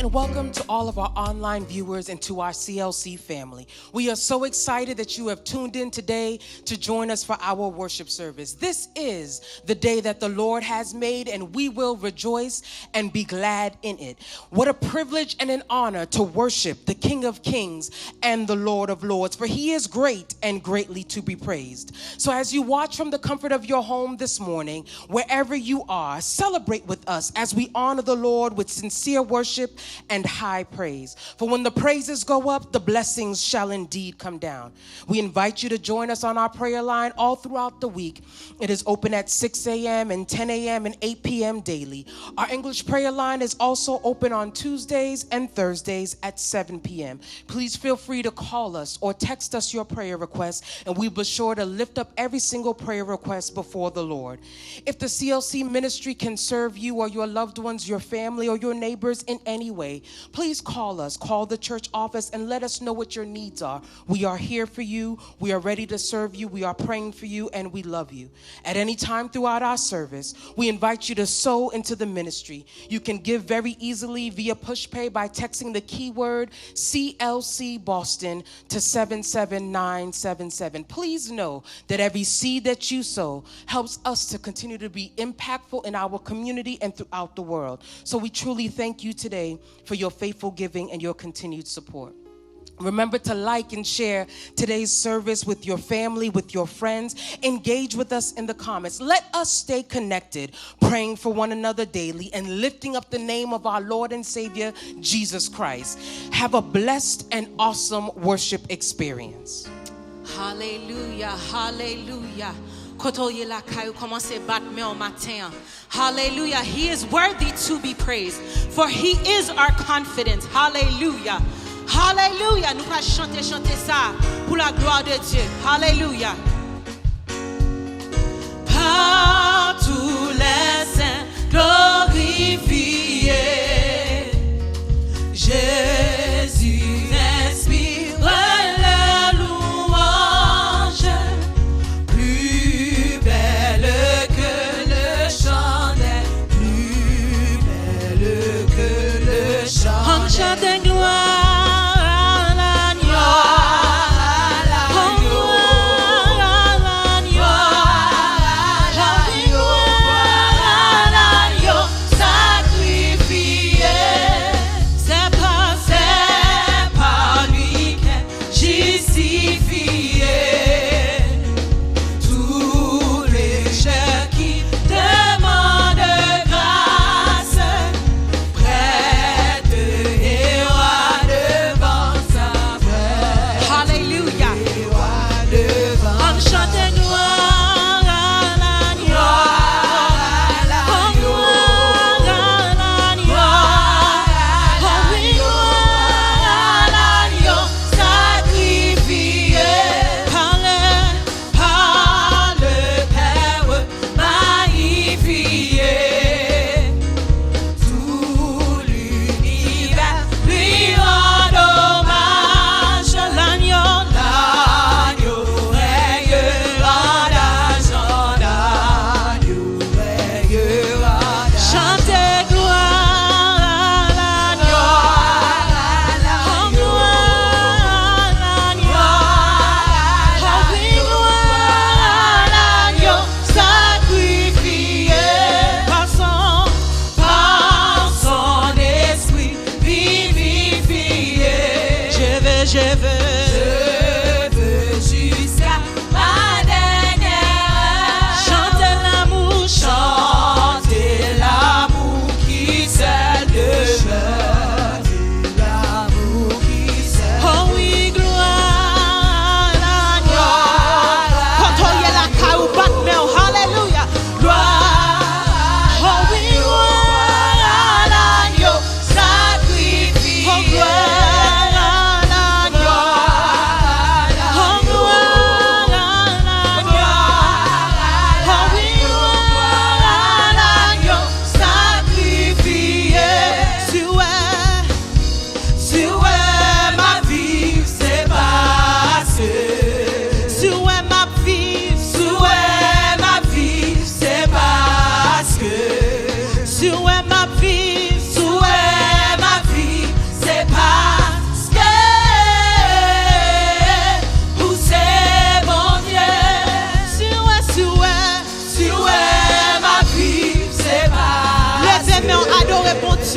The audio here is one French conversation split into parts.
and welcome to all of our online viewers and to our CLC family. We are so excited that you have tuned in today to join us for our worship service. This is the day that the Lord has made, and we will rejoice and be glad in it. What a privilege and an honor to worship the King of Kings and the Lord of Lords, for he is great and greatly to be praised. So as you watch from the comfort of your home this morning, wherever you are, celebrate with us as we honor the Lord with sincere worship and high praise. For when the praises go up, the blessings shall indeed come down. We invite you to join us on our prayer line all throughout the week. It is open at 6 a.m. and 10 a.m. and 8 p.m. daily. Our English prayer line is also open on Tuesdays and Thursdays at 7 p.m. Please feel free to call us or text us your prayer requests, and we'll be sure to lift up every single prayer request before the Lord. If the CLC ministry can serve you or your loved ones, your family, or your neighbors in any way, please call us, call the church office, and let us know what your needs are. We are here for you. We are ready to serve you. We are praying for you, and we love you. At any time throughout our service, we invite you to sow into the ministry. You can give very easily via PushPay by texting the keyword CLC Boston to 77977. Please know that every seed that you sow helps us to continue to be impactful in our community and throughout the world. So we truly thank you today for your faithful giving and your continued support. Remember to like and share today's service with your family, with your friends. Engage with us in the comments. Let us stay connected, praying for one another daily and lifting up the name of our Lord and Savior, Jesus Christ. Have a blessed and awesome worship experience. Hallelujah, hallelujah. Hallelujah. He is worthy to be praised, for he is our confidence. Hallelujah. Hallelujah. Nous allons chanter ça pour la gloire de Dieu. Hallelujah. Par tous les saints glorifiés, Jésus inspire la louange, plus belle que le chant des, plus belle que le chant. On chante de gloire.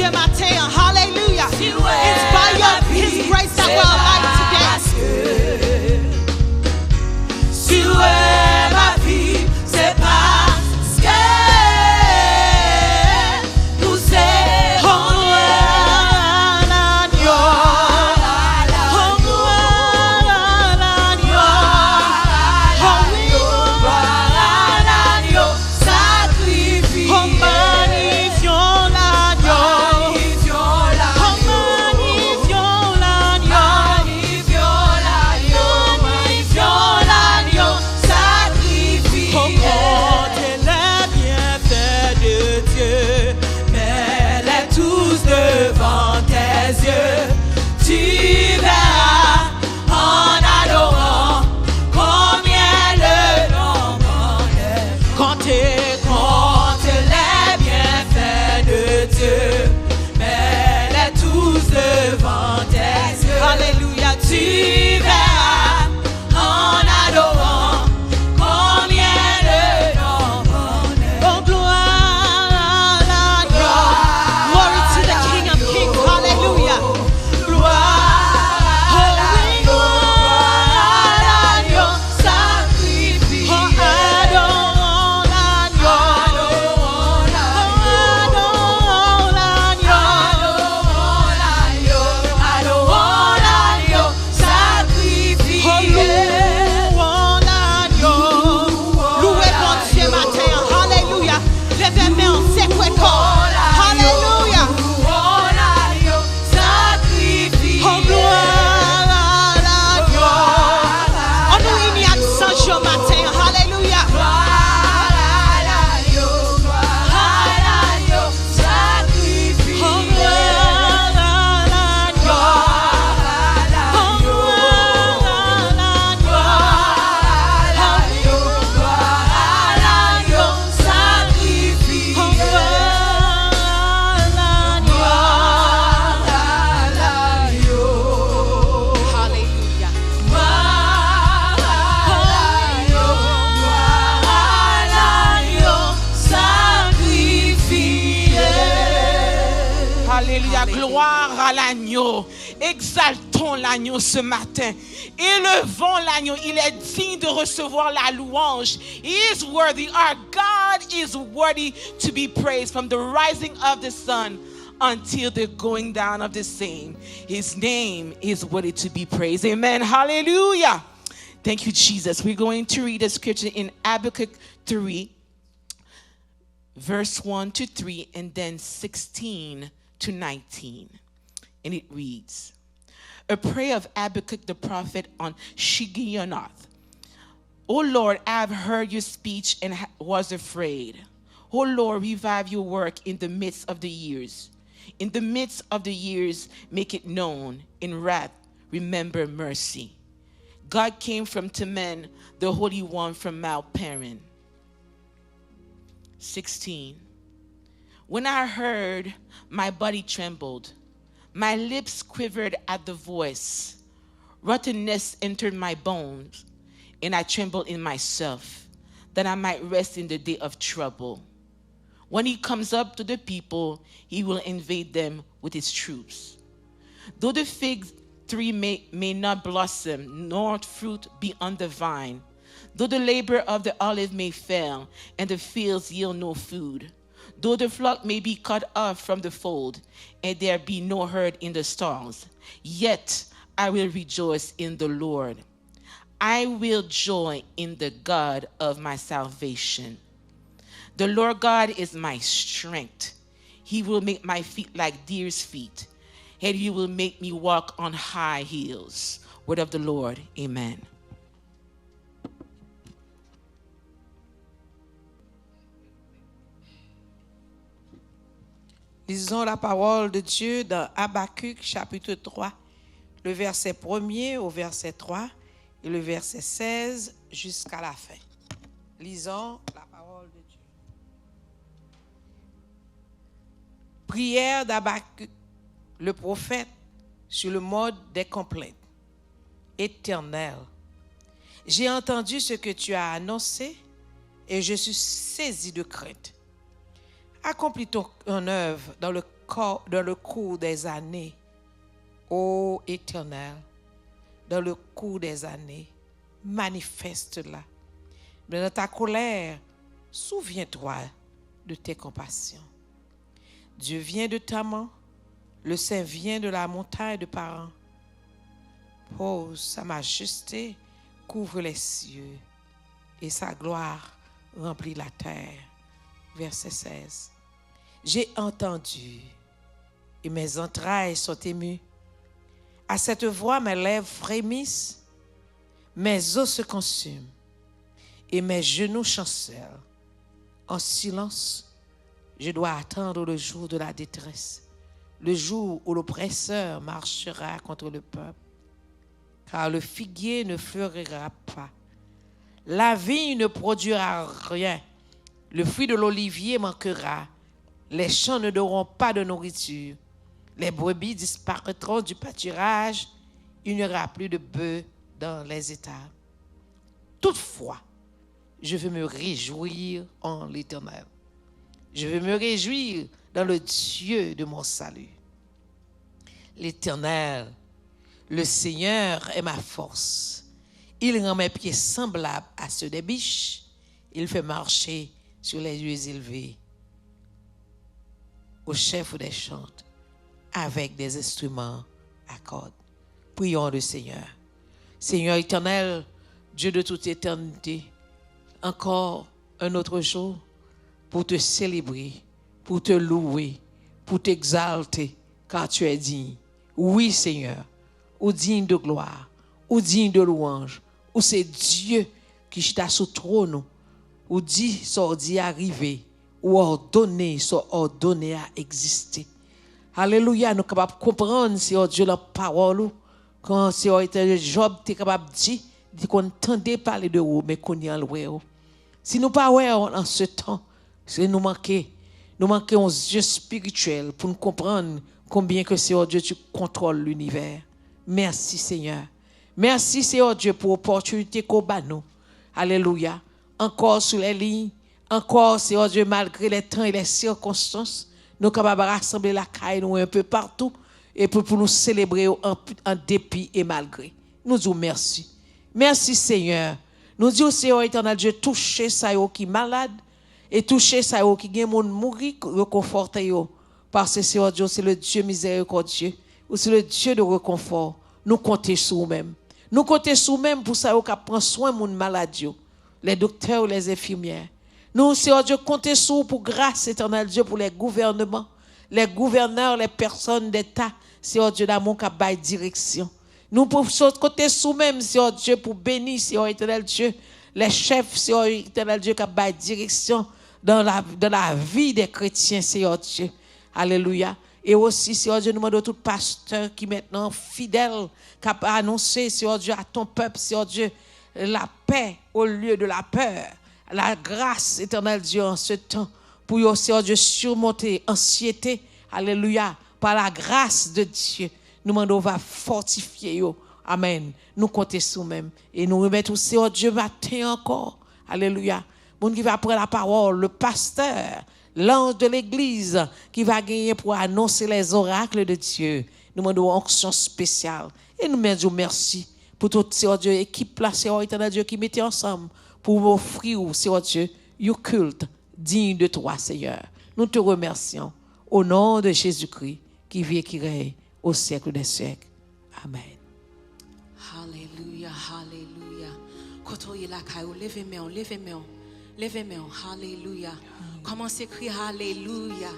ce matin. Hallelujah. It's by His grace that we're alive today. Si tu es ma vie, c'est parce que nous aimons Hallelujah. tu verras en adorant combien le nombre est. Oh, gloire. Glory to the King of Kings. Hallelujah. Gloire à l'agneau sacrifié. Oh, adorons l'agneau. Louez bon Dieu matin. Hallelujah. Levez main en secret corps. Hallelujah. Oh, gloire à l'agneau. On nous unit ensemble ce matin. Hallelujah. Oh, gloire à l'agneau. Oh, gloire à l'agneau. Oh, gloire à l'agneau. Hallelujah. Alléluia, gloire à l'agneau. Exaltons l'agneau ce matin. Élevons l'agneau. Il est digne de recevoir la louange. He is worthy. Our God is worthy to be praised from the rising of the sun until the going down of the same. His name is worthy to be praised. Amen. Hallelujah. Thank you, Jesus. We're going to read a scripture in Habakkuk 3, verse 1 to 3, and then 16 to 19. And it reads, a prayer of Habakkuk the prophet on Shigionoth. O Lord, I have heard your speech and was afraid. O Lord, revive your work in the midst of the years. In the midst of the years, make it known. In wrath, remember mercy. God came from Teman, the Holy One from Mount Paran. 16. When I heard, my body trembled. My lips quivered at the voice. Rottenness entered my bones, and I trembled in myself, that I might rest in the day of trouble. When he comes up to the people, he will invade them with his troops. Though the fig tree may not blossom, nor fruit be on the vine, though the labor of the olive may fail, and the fields yield no food, though the flock may be cut off from the fold, and there be no herd in the stalls, yet I will rejoice in the Lord. I will joy in the God of my salvation. The Lord God is my strength. He will make my feet like deer's feet, and he will make me walk on high heels. Word of the Lord. Amen. Lisons la parole de Dieu dans Habakkuk chapitre 3, le verset 1er au verset 3 et le verset 16 jusqu'à la fin. Lisons la parole de Dieu. Prière d'Habakkuk, le prophète, sur le mode des complaintes. Éternel, j'ai entendu ce que tu as annoncé et je suis saisi de crainte. Accomplis ton œuvre dans le cours des années, ô Éternel, dans le cours des années, manifeste-la. Mais dans ta colère, souviens-toi de tes compassions. Dieu vient de Taman, le Saint vient de la montagne de Paran. Pose sa majesté, couvre les cieux, et sa gloire remplit la terre. Verset 16. J'ai entendu, et mes entrailles sont émues. À cette voix, mes lèvres frémissent, mes os se consument, et mes genoux chancellent. En silence, je dois attendre le jour de la détresse, le jour où l'oppresseur marchera contre le peuple. Car le figuier ne fleurira pas, la vigne ne produira rien, le fruit de l'olivier manquera, les champs ne donneront pas de nourriture, les brebis disparaîtront du pâturage, il n'y aura plus de bœufs dans les étables. Toutefois, je veux me réjouir en l'Éternel. Je veux me réjouir dans le Dieu de mon salut. L'Éternel, le Seigneur est ma force. Il rend mes pieds semblables à ceux des biches. Il fait marcher sur les lieux élevés. Au chef des chantes, avec des instruments à cordes. Prions le Seigneur. Seigneur éternel, Dieu de toute éternité, encore un autre jour pour te célébrer, pour te louer, pour t'exalter, car tu es digne. Oui, Seigneur, ou digne de gloire, ou digne de louange, ou c'est Dieu qui t'a sous trône, ou dit, soit dit arriver, ou ordonné, soit ordonné à exister. Alléluia, nous sommes capables de comprendre, Seigneur Dieu, la parole, quand Seigneur Job, tu es capable de dire qu'on entendait parler de vous, mais qu'on y a loin. Si nous pas en ce temps, c'est nous manquons un yeux spirituel pour nous comprendre combien que Seigneur Dieu, tu contrôles l'univers. Merci Seigneur. Merci Seigneur Dieu pour l'opportunité qu'on a nous. Alléluia. Encore sur les lignes, encore Seigneur Dieu, malgré les temps et les circonstances, nous sommes capables de rassembler la caille nous un peu partout et pour nous célébrer en dépit et malgré. Nous disons merci. Merci Seigneur. Nous disons Seigneur éternel Dieu, touchez ça qui est malade et touchez ça qui est mourir, reconforter yo. Parce que Seigneur Dieu, c'est le Dieu miséricordieux, ou c'est le Dieu de réconfort. Nous comptons sur nous-mêmes. Nous comptons sur nous-mêmes pour ça qui prend soin de mon maladie, les docteurs, les infirmières. Nous, Seigneur Dieu, comptons sur vous pour grâce éternelle Dieu pour les gouvernements, les gouverneurs, les personnes d'État, Seigneur Dieu d'amour qui a direction. Nous pouvons compter sur nous-mêmes, Seigneur Dieu, pour bénir, Seigneur éternel Dieu, les chefs, Seigneur éternel Dieu, qui a direction dans la vie des chrétiens, Seigneur Dieu. Alléluia. Et aussi, Seigneur Dieu, nous demandons tout pasteur qui maintenant fidèle, qui a annoncé, Seigneur Dieu, à ton peuple, Seigneur Dieu, la paix au lieu de la peur, la grâce éternelle Dieu en ce temps, pour, Seigneur Dieu, surmonter anxiété, alléluia, par la grâce de Dieu. Nous demandons, va fortifier, amen. Nous comptons sur nous-mêmes et nous remettons, Seigneur Dieu, matin encore, alléluia. Mon qui va prendre la parole, le pasteur, l'ange de l'église qui va gagner pour annoncer les oracles de Dieu. Nous demandons onction spéciale. Et nous disons merci pour toute, Seigneur Dieu, équipe là, Seigneur éternel Dieu, qui mettait ensemble pour offrir, Seigneur Dieu, un culte digne de toi, Seigneur. Nous te remercions au nom de Jésus-Christ qui vit et qui règne au siècle des siècles. Amen. Hallelujah, hallelujah. Kotoye la kayo, levez-moi, levez-moi. Levez-moi, hallelujah. Commencez à crier Alléluia.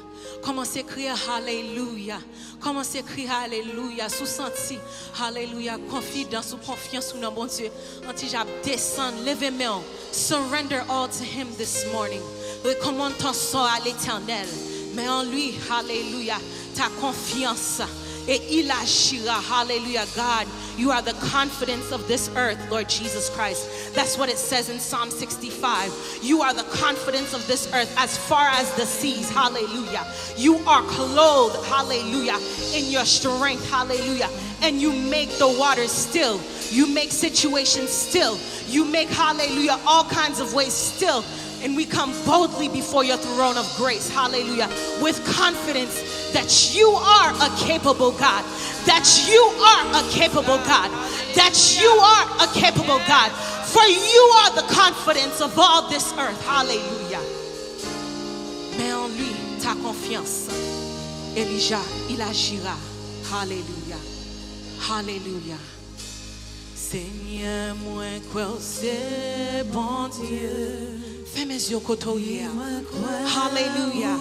Commencez à crier Alléluia. Commencez à crier Alléluia. Sous senti, Alléluia. Confidence ou confiance ou non, bon Dieu. Anti-jab, descend, levez-moi. Surrender all to Him this morning. Recommande ton sort à l'Éternel. Mais en lui, Alléluia, ta confiance. Et il agira, hallelujah, God, you are the confidence of this earth, Lord Jesus Christ. That's what it says in Psalm 65. You are the confidence of this earth as far as the seas, hallelujah. You are clothed, hallelujah, in your strength, hallelujah. And you make the waters still. You make situations still. You make, hallelujah, all kinds of ways still. And we come boldly before your throne of grace, hallelujah, with confidence that you are a capable God, that you are a capable God, that you are a capable God, for you are the confidence of all this earth, hallelujah. Mets en lui ta confiance. Elijah, il agira, hallelujah, hallelujah. Seigneur, moi, quoi, c'est bon Dieu. Fais mes yeux côtoyer. Hallelujah.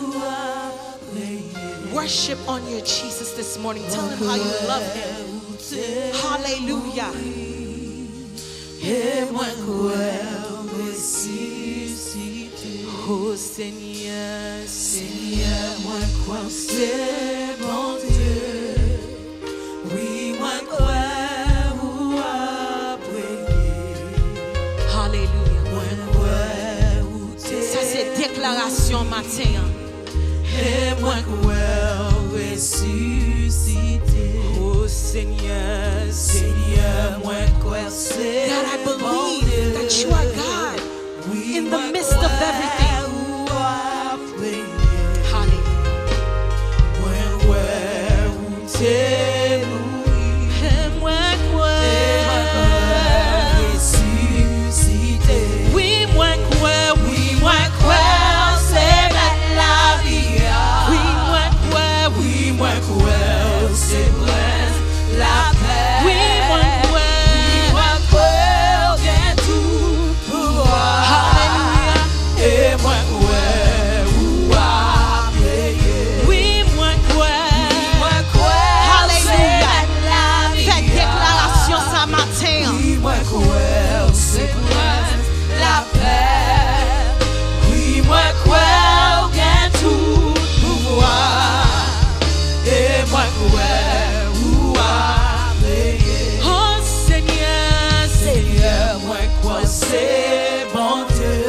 Worship on your Jesus this morning. Tell him how you love him. Hallelujah. Oh Seigneur, Seigneur, moi crois c'est bon Dieu. Oui, moi crois ou après. Hallelujah. Moi crois ou ça c'est déclaration matin. Et moi crois ressuscité. Oh Seigneur, Seigneur, moi crois c'est God, I believe that you are God in the midst of everything.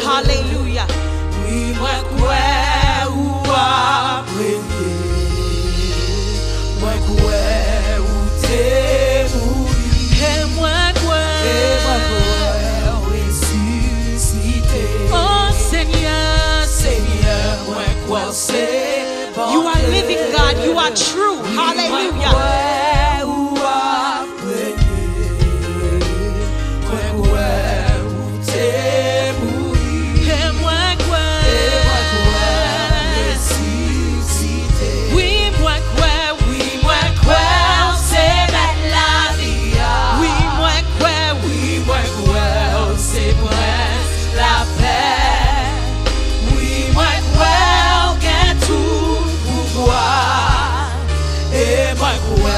Hallelujah. Oui, moi quoi ou après. Moi quoi ou t'es mouru. Et moi quoi ressuscité. Oh Seigneur, Seigneur, moi quoi c'est bon. You are living God, you are true. Hallelujah. Moi,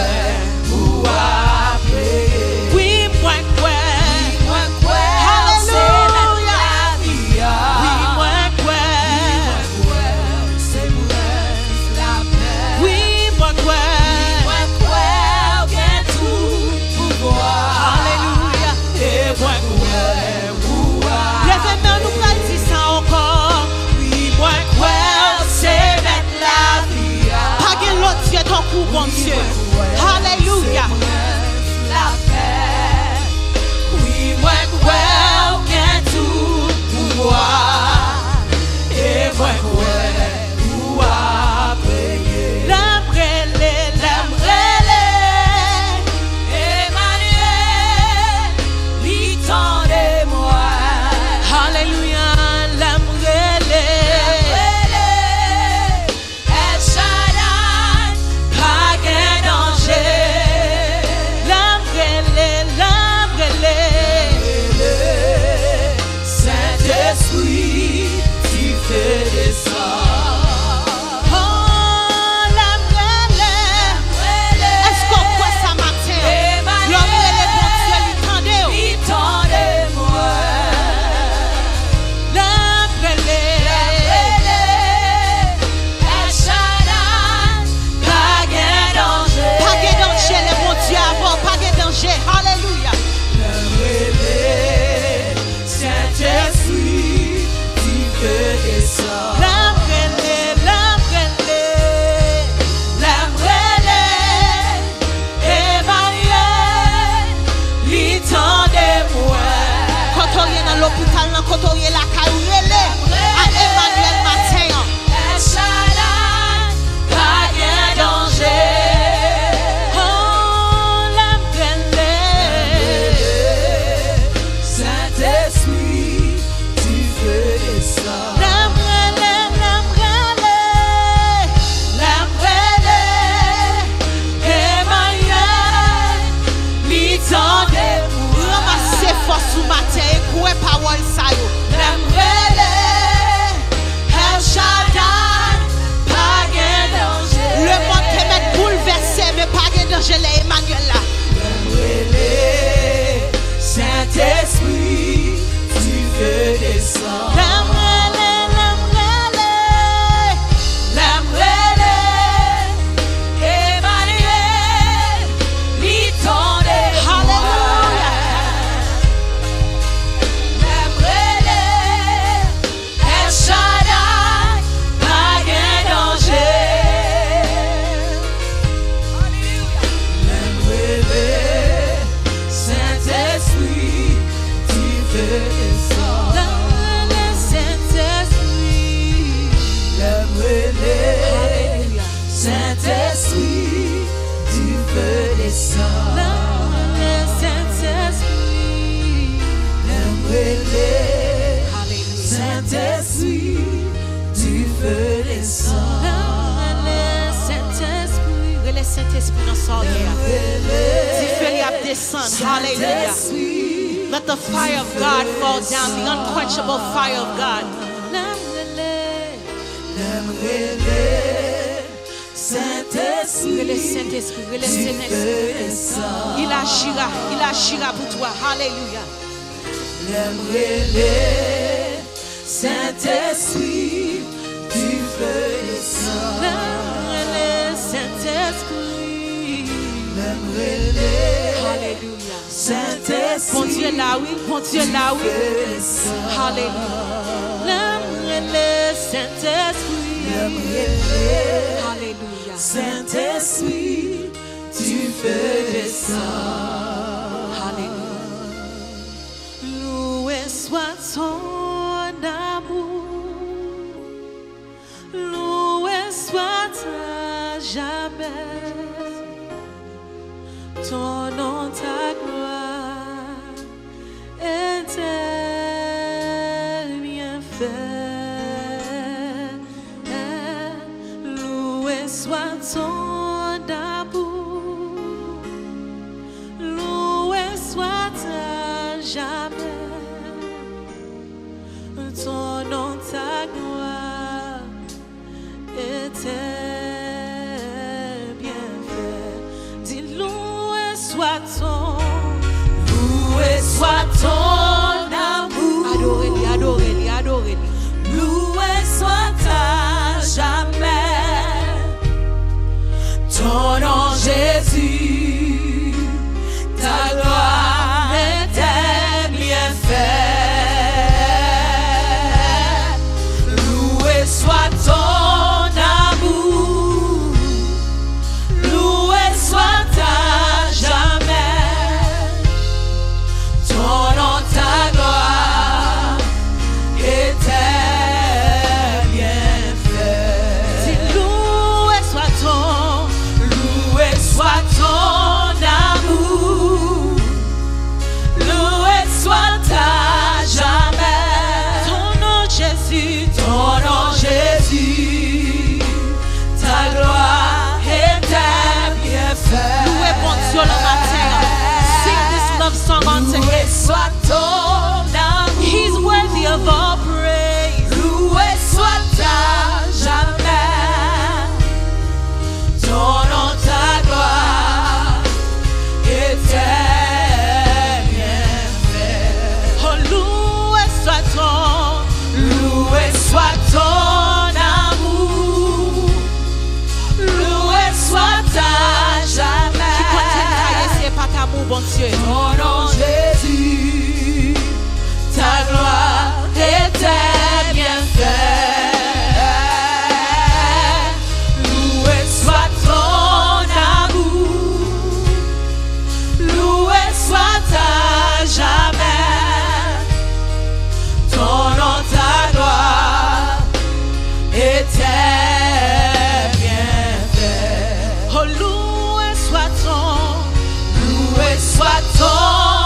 les Emmanuel là. Saint-Esprit, tu veux descendre. Emmanuel, lis ton Alléluia. El Shaddai, pas de danger. Saint-Esprit, tu veux descendre. Saint-Esprit, Saint-Esprit, tu veux descendre. Saint-Esprit, Saint-Esprit, tu veux descendre. Saint-Esprit, le Saint-Esprit dans son air. Si fais-le descendre, hallelujah. Let the fire of God fall down, the unquenchable fire of God. Saint-Esprit, Le Saint-Esprit, le tu veux Saint-Esprit. descendre. Il agira pour toi, hallelujah. Saint-Esprit, tu veux descendre. Le Saint-Esprit, hallelujah. Saint-Esprit, Bon Dieu là, oui, bon Dieu là, oui. veux descendre. Hallelujah. Le Saint-Esprit, hallelujah. Saint-Esprit, tu veux descendre. Hallelujah. Loué soit ton amour, loué soit à jamais ton nom, ta gloire et tes bienfaits. Loué soit ton amour, loué soit à jamais ton nom, ta gloire et tes bienfaits. Dis loué soit ton, Loué soit ton amour. adorez-le, adorez-le, adorez-le. Loué soit à jamais ton nom Jésus, ta gloire et tes bienfaits. Loué soit ton amour, loué soit à jamais ton nom, ta gloire et tes bienfaits. Dis loué soit ton, Loué soit ton amour, loué soit à jamais ton nom Jésus, ton nom Jésus, ta gloire et tes bienfaits. loué bon Dieu le matin. Sing this love song unto Loué him. soit ton amour, He's worthy of all praise. loué soit à jamais ton nom, ta gloire et tes bienfaits. Oh, loué soit ton, Loué soit ton amour, loué soit à jamais qui continue c'est pas ta mou, bon Dieu. ton nom Jésus, ta gloire et tes bienfaits. Loué soit ton amour, loué soit à jamais ton nom, ta gloire et tes bienfaits. Oh, loué soit ton, Loué soit ton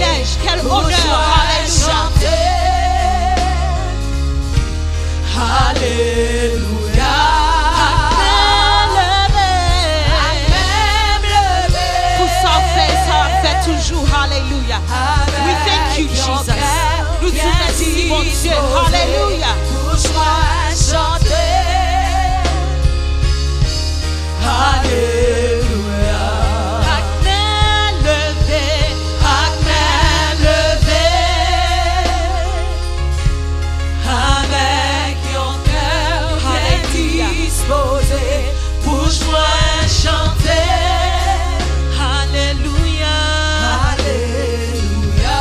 privilège, quel honneur. Alléluia. Pour ça fait toujours. Alléluia. We thank you, Jesus. Nous te remercions, mon Dieu. Alléluia. Pousse-moi chanter. Alléluia. Avec ton cœur bien disposé, pousse-moi chanter. Alléluia. Alléluia.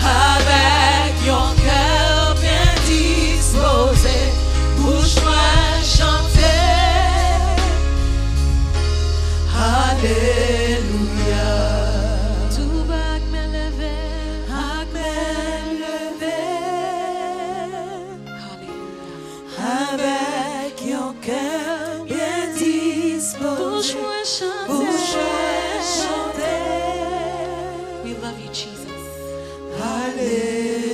Avec ton cœur bien disposé, pousse-moi chanter. Alléluia. Tout va me lever. Alléluia. Avec ton cœur bien disposé, Pousse-moi chanter. pousse-moi chanter. We love you, Jesus. Alléluia.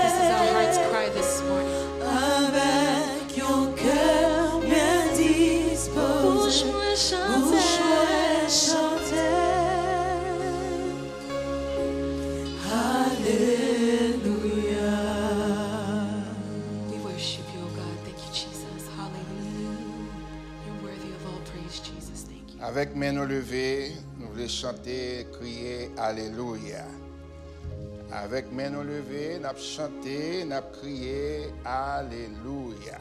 This is our heart's cry this morning. Avec ton cœur bien disposé, Pousse-moi pousse-moi chanter. Alléluia. We worship you, oh God. Thank you, Jesus. Hallelujah. You're worthy of all praise, Jesus. Thank you. Avec mains nous levées, nous voulons chanter, crier Alléluia. Avec mains nous levées, nous avons chanté, nous avons crié Alléluia.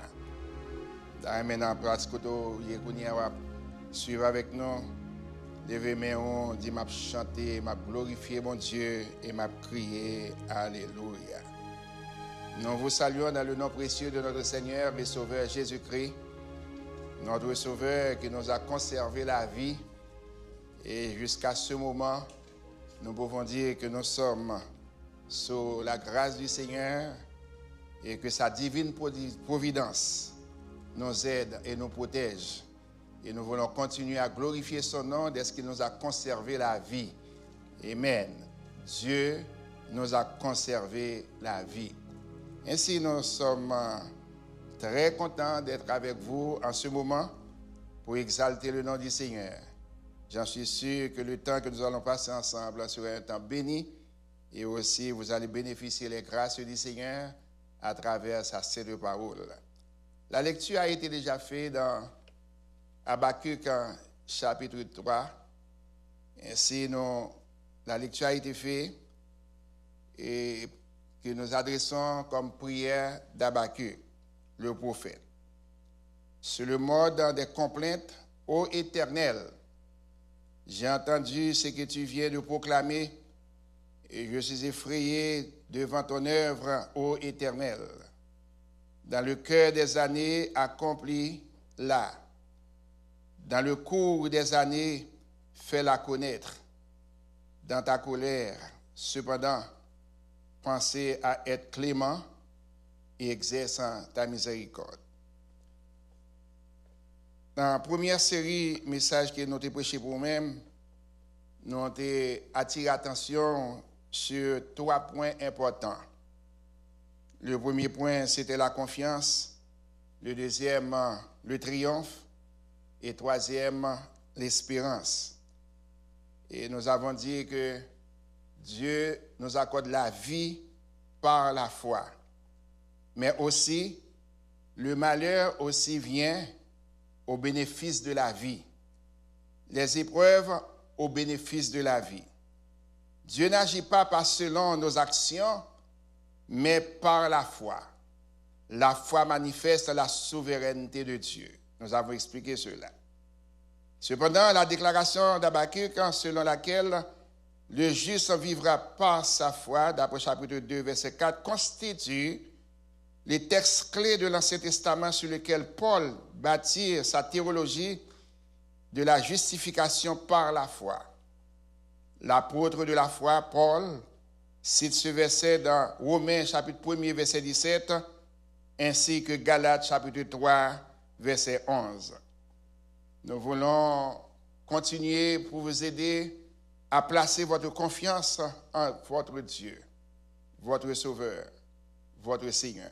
Dans maintenant, pratique suivre avec nous. Levez mes mains, dit m'a chanter, m'a glorifier mon Dieu et m'a crier Alléluia. Nous vous saluons dans le nom précieux de notre Seigneur et Sauveur Jésus-Christ, notre Sauveur qui nous a conservé la vie. Et jusqu'à ce moment, nous pouvons dire que nous sommes sous la grâce du Seigneur et que sa divine providence nous aide et nous protège. Et nous voulons continuer à glorifier son nom dès qu'il nous a conservé la vie. Amen. Dieu nous a conservé la vie. Ainsi, nous sommes très contents d'être avec vous en ce moment pour exalter le nom du Seigneur. J'en suis sûr que le temps que nous allons passer ensemble sera un temps béni et aussi vous allez bénéficier des grâces du Seigneur à travers sa sainte parole. La lecture a été déjà faite dans Habakkuk chapitre 3. Ainsi, la lecture a été faite et que nous adressons comme prière d'Habakkuk, le prophète. Sur le mode des complaintes, ô Éternel, j'ai entendu ce que tu viens de proclamer et je suis effrayé devant ton œuvre, ô Éternel. Dans le cœur des années accomplies là, dans le cours des années, fais-la connaître. Dans ta colère, cependant, pensez à être clément et exerçant ta miséricorde. Dans la première série messages que nous avons prêché pour nous-mêmes, nous avons attiré l'attention sur 3 points importants. Le premier point, c'était la confiance. Le deuxième, le triomphe. Et troisième, l'espérance. Et nous avons dit que Dieu nous accorde la vie par la foi. Mais aussi, le malheur aussi vient au bénéfice de la vie. Les épreuves au bénéfice de la vie. Dieu n'agit pas selon nos actions, mais par la foi. La foi manifeste la souveraineté de Dieu. Nous avons expliqué cela. Cependant, la déclaration d'Habakkuk, selon laquelle le juste vivra par sa foi, d'après chapitre 2, verset 4, constitue les textes clés de l'Ancien Testament sur lesquels Paul bâtit sa théologie de la justification par la foi. L'apôtre de la foi, Paul, Cite ce verset dans Romains chapitre 1er, verset 17, ainsi que Galates chapitre 3, verset 11. Nous voulons continuer pour vous aider à placer votre confiance en votre Dieu, votre Sauveur, votre Seigneur.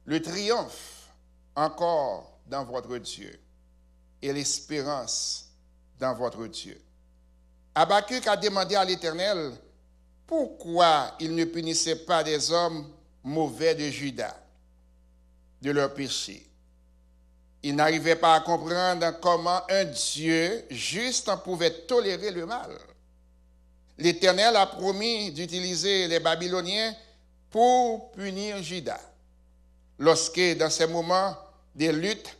Le triomphe encore dans votre Dieu et l'espérance dans votre Dieu. Habakkuk a demandé à l'Éternel pourquoi il ne punissait pas des hommes mauvais de Juda, de leurs péchés. Il n'arrivait pas à comprendre comment un Dieu juste pouvait tolérer le mal. L'Éternel a promis d'utiliser les Babyloniens pour punir Juda. Lorsque, dans ces moments de lutte,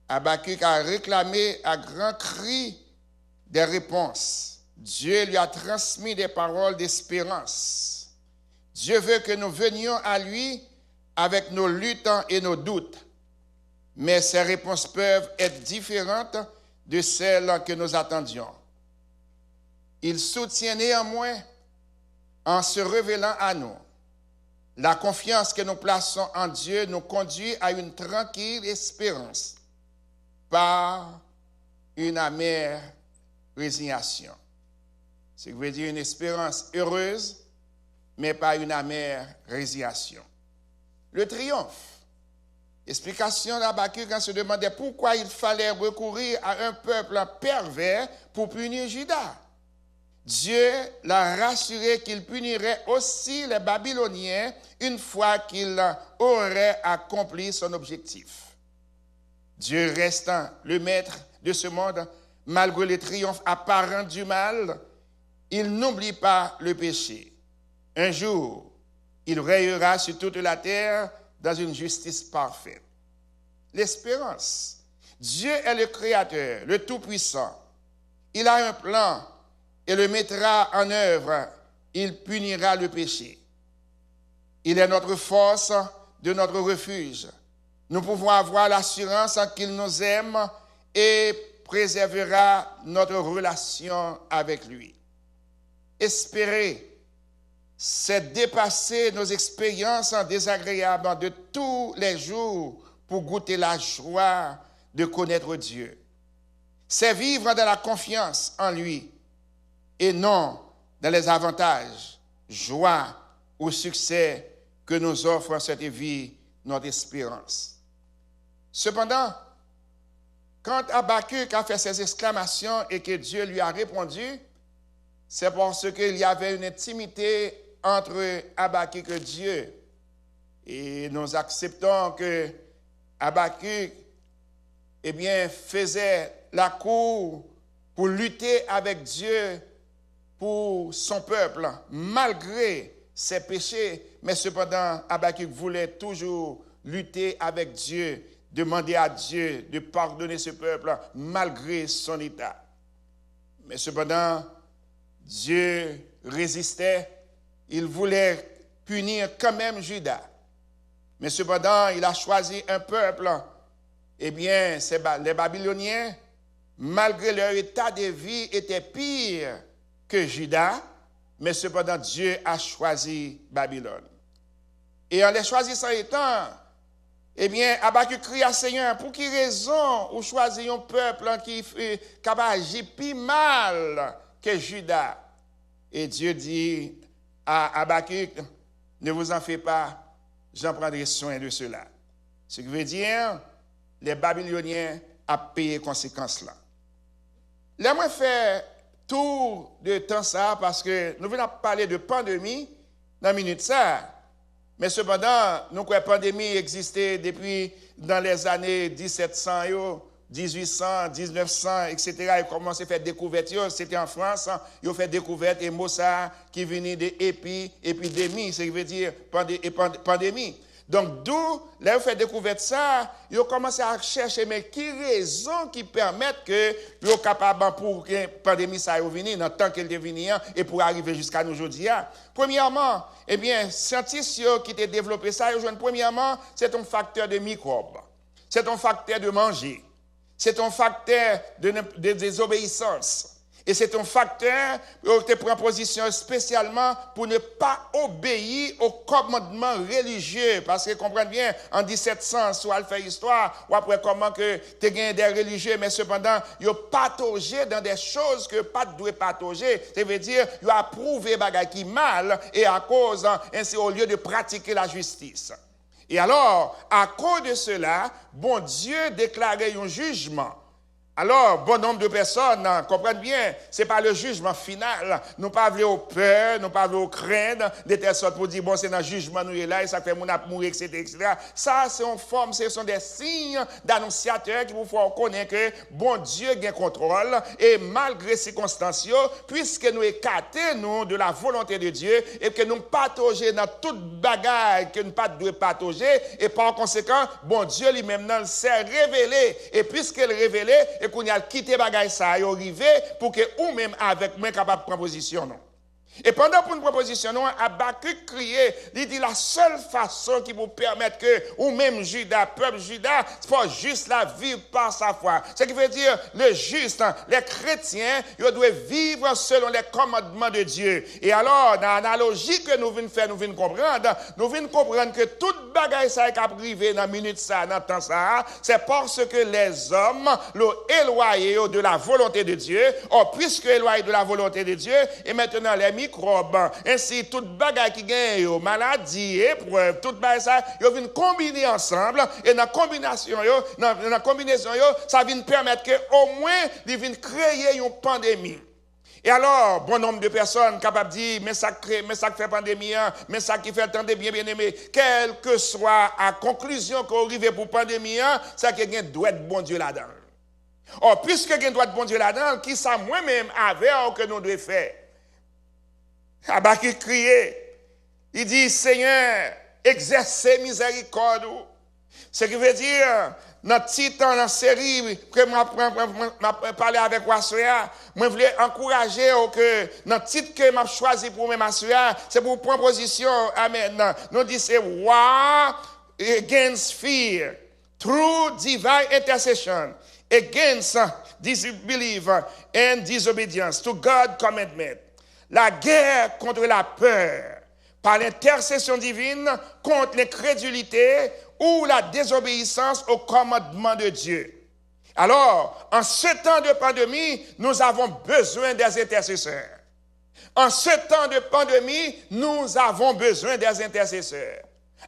Habakkuk a réclamé à grands cris des réponses. Dieu lui a transmis des paroles d'espérance. Dieu veut que nous venions à lui avec nos luttes et nos doutes. Mais ces réponses peuvent être différentes de celles que nous attendions. Il soutient néanmoins en se révélant à nous. La confiance que nous plaçons en Dieu nous conduit à une tranquille espérance par une amère résignation. Ce qui veut dire une espérance heureuse, mais pas une amère résignation. Le triomphe. Explication d'Habakkuk quand se demandait pourquoi il fallait recourir à un peuple pervers pour punir Juda. Dieu l'a rassuré qu'il punirait aussi les Babyloniens une fois qu'il aurait accompli son objectif. Dieu restant le maître de ce monde, malgré les triomphes apparents du mal, il n'oublie pas le péché. Un jour, il règnera sur toute la terre dans une justice parfaite. L'espérance. Dieu est le Créateur, le Tout-Puissant. Il a un plan et le mettra en œuvre. Il punira le péché. Il est notre force, de notre refuge. Nous pouvons avoir l'assurance qu'il nous aime et préservera notre relation avec lui. Espérer, c'est dépasser nos expériences désagréables de tous les jours pour goûter la joie de connaître Dieu. C'est vivre dans la confiance en lui et non dans les avantages, joie ou succès que nous offre cette vie, notre espérance. Cependant, quand Habakkuk a fait ses exclamations et que Dieu lui a répondu, c'est parce qu'il y avait une intimité entre Habakkuk et Dieu. Et nous acceptons que Habakkuk, faisait la cour pour lutter avec Dieu pour son peuple, malgré ses péchés. Mais cependant, Habakkuk voulait toujours lutter avec Dieu, demander à Dieu de pardonner ce peuple malgré son état. Mais cependant, Dieu résistait, il voulait punir quand même Juda. Mais cependant, il a choisi un peuple, c'est les Babyloniens, malgré leur état de vie, étaient pires que Juda, mais cependant, Dieu a choisi Babylone. Et en les choisissant étant, Habakkuk crie à Seigneur, pour quelle raison vous choisissez un peuple qui agit plus mal que Juda? Et Dieu dit à Habakkuk, ne vous en faites pas, j'en prendrai soin de cela. Ce qui veut dire, les Babyloniens ont payé conséquences là. J'aimerais faire tour de temps ça parce que nous venons parler de pandémie dans une minute ça. Mais cependant, nous croyons que la pandémie existait depuis dans les années 1700, 1800, 1900, etc. Ils ont commencé à faire découverte. C'était en France, ils ont fait découverte et mot ça qui venait de épidémie, ce qui veut dire pandémie. Donc, d'où, là, ils ont fait découverte ça, ils ont commencé à chercher, mais qui raison qui permettent que ils sont capables pour que la pandémie ça vienne, dans le temps qu'elle est venue, et pour arriver jusqu'à nous aujourd'hui. Premièrement, scientifiques qui ont développé ça, premièrement, c'est un facteur de microbes, c'est un facteur de manger, c'est un facteur de désobéissance. Et c'est un facteur où tu prends position spécialement pour ne pas obéir aux commandements religieux. Parce que, comprenez bien, en 1700, soit elle fait histoire, ou après comment que tu gagné des religieux, mais cependant, ils ont pataugé dans des choses que pas de patauger. Ça veut dire, ils ont approuvé bagaille qui mal, et à cause, ainsi, au lieu de pratiquer la justice. Et alors, à cause de cela, bon Dieu déclarait un jugement. Alors, bon nombre de personnes comprennent bien, ce n'est pas le jugement final. Nous ne pas au peur, nous ne pas au crainte, de telle sorte pour dire, bon, c'est dans le jugement, nous est là, et ça fait mon ap mourir, etc. Ça, c'est une forme, ce sont des signes d'annonciateurs qui vous font connaître que bon Dieu gagne contrôle, et malgré ces circonstances, puisque nous écartons nous de la volonté de Dieu, et que nous patauger dans toute bagaille que nous pas devons patauger, et par conséquent, bon Dieu lui-même s'est révélé, et puisqu'il révélé, et qu'on a quitté bagaille ça et arrivé pour que ou même avec moi capable de prendre position non. Et pendant pour une proposition non, Habakkuk criait, il dit la seule façon qui vous permettre que ou même Judas, peuple Judas, faut juste la vivre par sa foi. Ce qui veut dire le juste, les chrétiens, ils doivent vivre selon les commandements de Dieu. Et alors dans l'analogie que nous venons faire, nous venons comprendre que toute bagaille ça qui a privé dans minute ça, dans temps ça, c'est parce que les hommes l'ont éloigné de la volonté de Dieu. Or puisque éloigné de la volonté de Dieu, et maintenant les microbes, ainsi toute bagaille qui gagne, maladie, épreuve, toute bagaille ça, ils viennent combiner ensemble, et dans la combinaison, ça vient permettre qu'au moins, ils viennent créer une pandémie. Et alors, bon nombre de personnes capables de dire, mais ça fait pandémie, mais ça qui fait tant de bien aimé, quelle que soit la conclusion qu'on arrive pour pandémie, ça qui gagne doit être bon Dieu là-dedans. Or, puisque gagne doit être bon Dieu là-dedans, qui ça moi-même avait que nous devons faire? Habakkuk criait, il dit, Seigneur, exercez miséricorde. Ce qui veut dire, dans le titre, dans la série que je parlé avec Wassoya, je voulais encourager que dans le titre que je choisi pour m'assurer, c'est pour prendre position, amen. Nous disons, c'est war against fear, through divine intercession, against disbelief and disobedience to God's commandment. La guerre contre la peur, par l'intercession divine contre l'incrédulité ou la désobéissance au commandement de Dieu. Alors, en ce temps de pandémie, nous avons besoin des intercesseurs. En ce temps de pandémie, nous avons besoin des intercesseurs.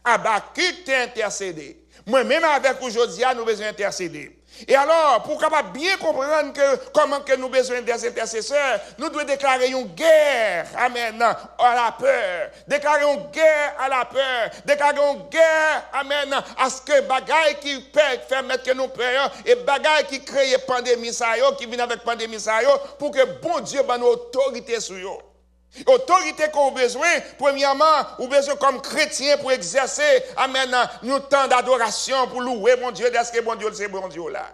Habakkuk t'a intercédé. Moi-même avec aujourd'hui, nous avons besoin d'intercéder. Et alors, pour capable bien comprendre comment que nous avons besoin des intercesseurs, nous devons déclarer une guerre, amen, à la peur. Déclarer une guerre à la peur. Déclarer une guerre, amen, à ce que bagaille qui fait mettre que nous peur et bagaille qui crée pandémie ça qui vient avec pandémie ça pour que bon Dieu ait une autorité sur eux. Autorité qu'on a besoin, premièrement, ou besoin comme chrétien pour exercer, amen, nous temps d'adoration pour louer mon Dieu, d'est-ce que bon Dieu, c'est bon Dieu là.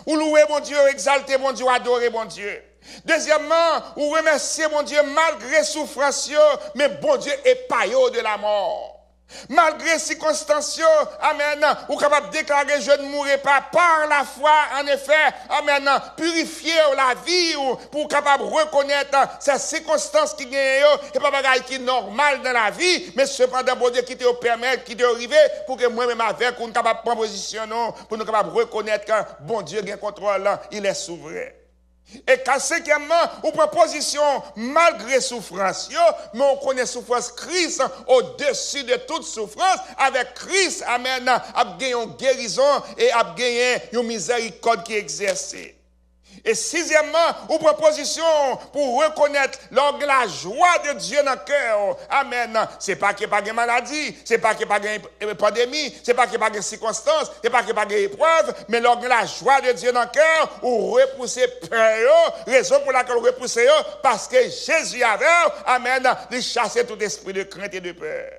Ou louer mon Dieu, exalter mon Dieu, adorer mon Dieu. Deuxièmement, ou remercier mon Dieu malgré souffrance, mais bon Dieu est paillot de la mort. Malgré circonstances, amen, ou capable de déclarer je ne mourrai pas par la foi, en effet, amen, purifier la vie ou pour capable reconnaître ces circonstances qui gagnent et pas bagaille qui est normal dans la vie, mais cependant bon Dieu qui te permet, qui te arrive pour que moi-même avec nous capable de prendre position pour nous capable reconnaître que bon Dieu a contrôle, il est souverain. Et qu'à cinquièmement, on prend position malgré souffrance, mais on connaît souffrance Christ au-dessus de toute souffrance. Avec Christ, amen, a gagné une guérison et a gagné une miséricorde qui est exercée. Et sixièmement, on prend position pour reconnaître la joie de Dieu dans le cœur. Amen. C'est pas qu'il n'y a pas de maladie, c'est pas qu'il n'y a pas de pandémie, c'est pas qu'il n'y a pas de circonstances, c'est pas qu'il n'y a pas d'épreuve, mais la joie de Dieu dans le cœur, ou repousser peur, raison pour laquelle on repousse, parce que Jésus avait, amen, de chasser tout esprit de crainte et de peur.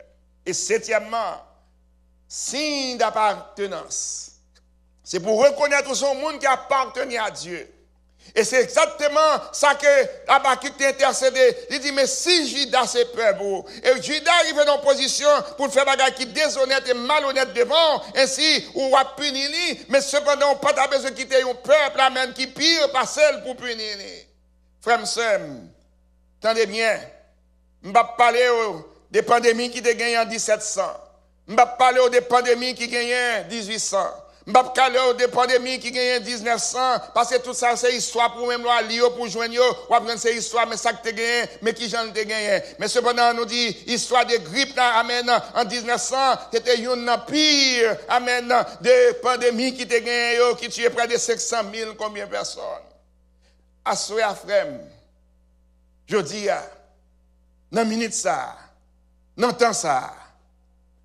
Et septièmement, signe d'appartenance. C'est pour reconnaître tout son monde qui appartenait à Dieu. Et c'est exactement ça que Habakkuk t'a intercédé. Il dit, mais si Judas c'est peuple, et Judas arrive dans une position pour faire des choses qui déshonnête et malhonnête devant, ainsi, on va punir, mais cependant, on n'a pas besoin de quitter un peuple, amen, qui pire pas seul pour punir. frères, sœurs, tendez bien. Je ne vais pas parler des pandémies qui ont gagné en 1700. Je ne vais pas parler des pandémies qui ont gagné en 1800. Je ne vais pas parler des pandémies qui ont gagné en 1900. Parce que tout ça, c'est histoire pour même lire, pour joindre, ou apprendre ces histoires, mais ça que tu as gagné, mais qui j'en ai gagné. Mais cependant, on nous dit, histoire de grippe, amen, en 1900, c'était une pire, amen, de pandémies qui ont gagné, qui tuaient près de 500 000, combien de personnes. Assoyez à frère, je dis, dans une minute ça, dans le temps ça,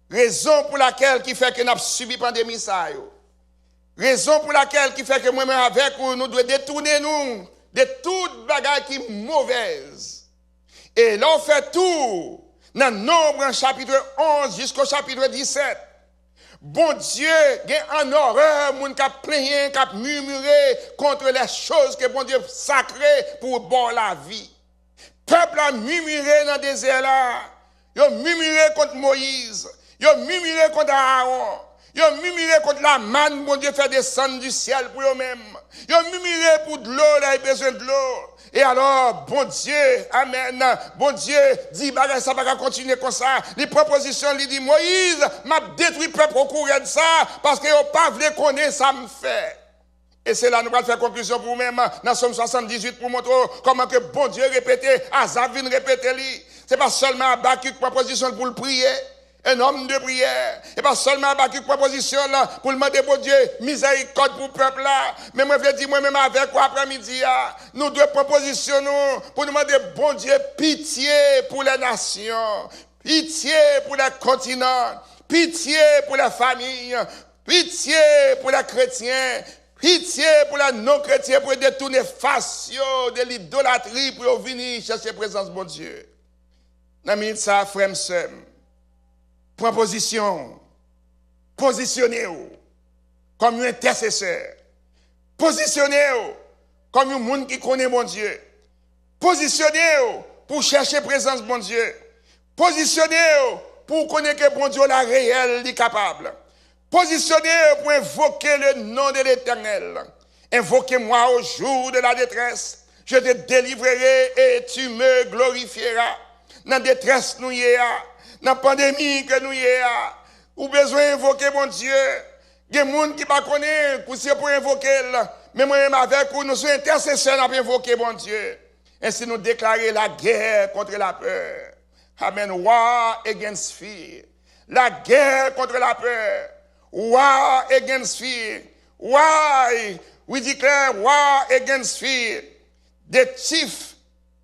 raison pour laquelle qui fait que nous avons subi la pandémie ça, raison pour laquelle qui fait que moi-même avec vous, nous devons détourner nous de toute bagarre qui est mauvaise. Et là, on fait tout, dans Nombre chapitre 11 jusqu'au chapitre 17. Bon Dieu, il y a en horreur, moun qui a plaigné, qui a murmuré contre les choses que bon Dieu sacré pour bon la vie. Peuple a murmuré dans le désert là. Ils ont murmuré contre Moïse. Ils ont murmuré contre Aaron. Ils ont murmuré contre la manne, bon Dieu fait descendre du ciel pour eux-mêmes. Ils ont murmuré pour de l'eau, là, ils ont besoin de l'eau. Et alors, bon Dieu, amen, bon Dieu dit, ça va continuer comme ça. Les propositions, il dit, Moïse m'a détruit le peuple au cours de ça, parce qu'ils n'ont pas voulu connaître ça me fait. Et c'est là nous allons faire conclusion pour nous-mêmes, dans Somme 78, pour montrer comment que bon Dieu répétait, Azavine répétait lui. C'est pas seulement Habakkuk proposition pour le prier. Un homme de prière. Et pas seulement Habakkuk proposition là pour demander bon Dieu miséricorde pour le peuple là. Mais moi je veux dire moi-même avec quoi après-midi nous deux propositions nous pour demander bon Dieu pitié pour les nations, pitié pour les continents, pitié pour les familles, pitié pour les chrétiens, pitié pour les non-chrétiens pour détourner face de l'idolâtrie pour venir chercher la présence de bon Dieu. Dans la minute ça frère sœur. Prends position, positionnez-vous comme un intercesseur, positionnez-vous comme un monde qui connaît mon Dieu, positionnez-vous pour chercher la présence de mon Dieu, positionnez-vous pour connaître que bon Dieu est réel, est capable, positionnez-vous pour invoquer le nom de l'Éternel, invoquez-moi au jour de la détresse, je te délivrerai et tu me glorifieras, dans la détresse nous y est. Dans la pandémie que nous y avons, ou besoin d'invoquer mon Dieu. Il y a des gens qui ne connaissent pas pour invoquer. Mais moi-même avec vous, nous sommes intercesseurs pour invoquer mon Dieu. Ainsi nous déclarer la guerre contre la peur. Amen. War against fear. La guerre contre la peur. War against fear. Why? We declare war against fear. The thief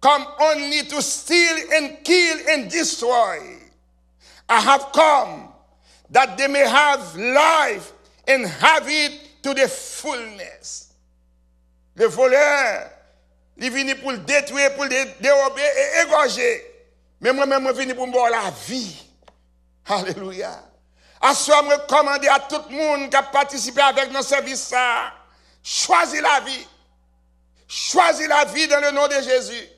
come only to steal and kill and destroy. I have come that they may have life and have it to the fullness. Le voleur, il vient pour le détruire, pour le dérober et égorger. Mais moi-même, je viens pour me voir la vie. Alléluia. À ce moment, je commande à tout le monde qui a participé avec nos services, choisis la vie. Choisis la vie dans le nom de Jésus.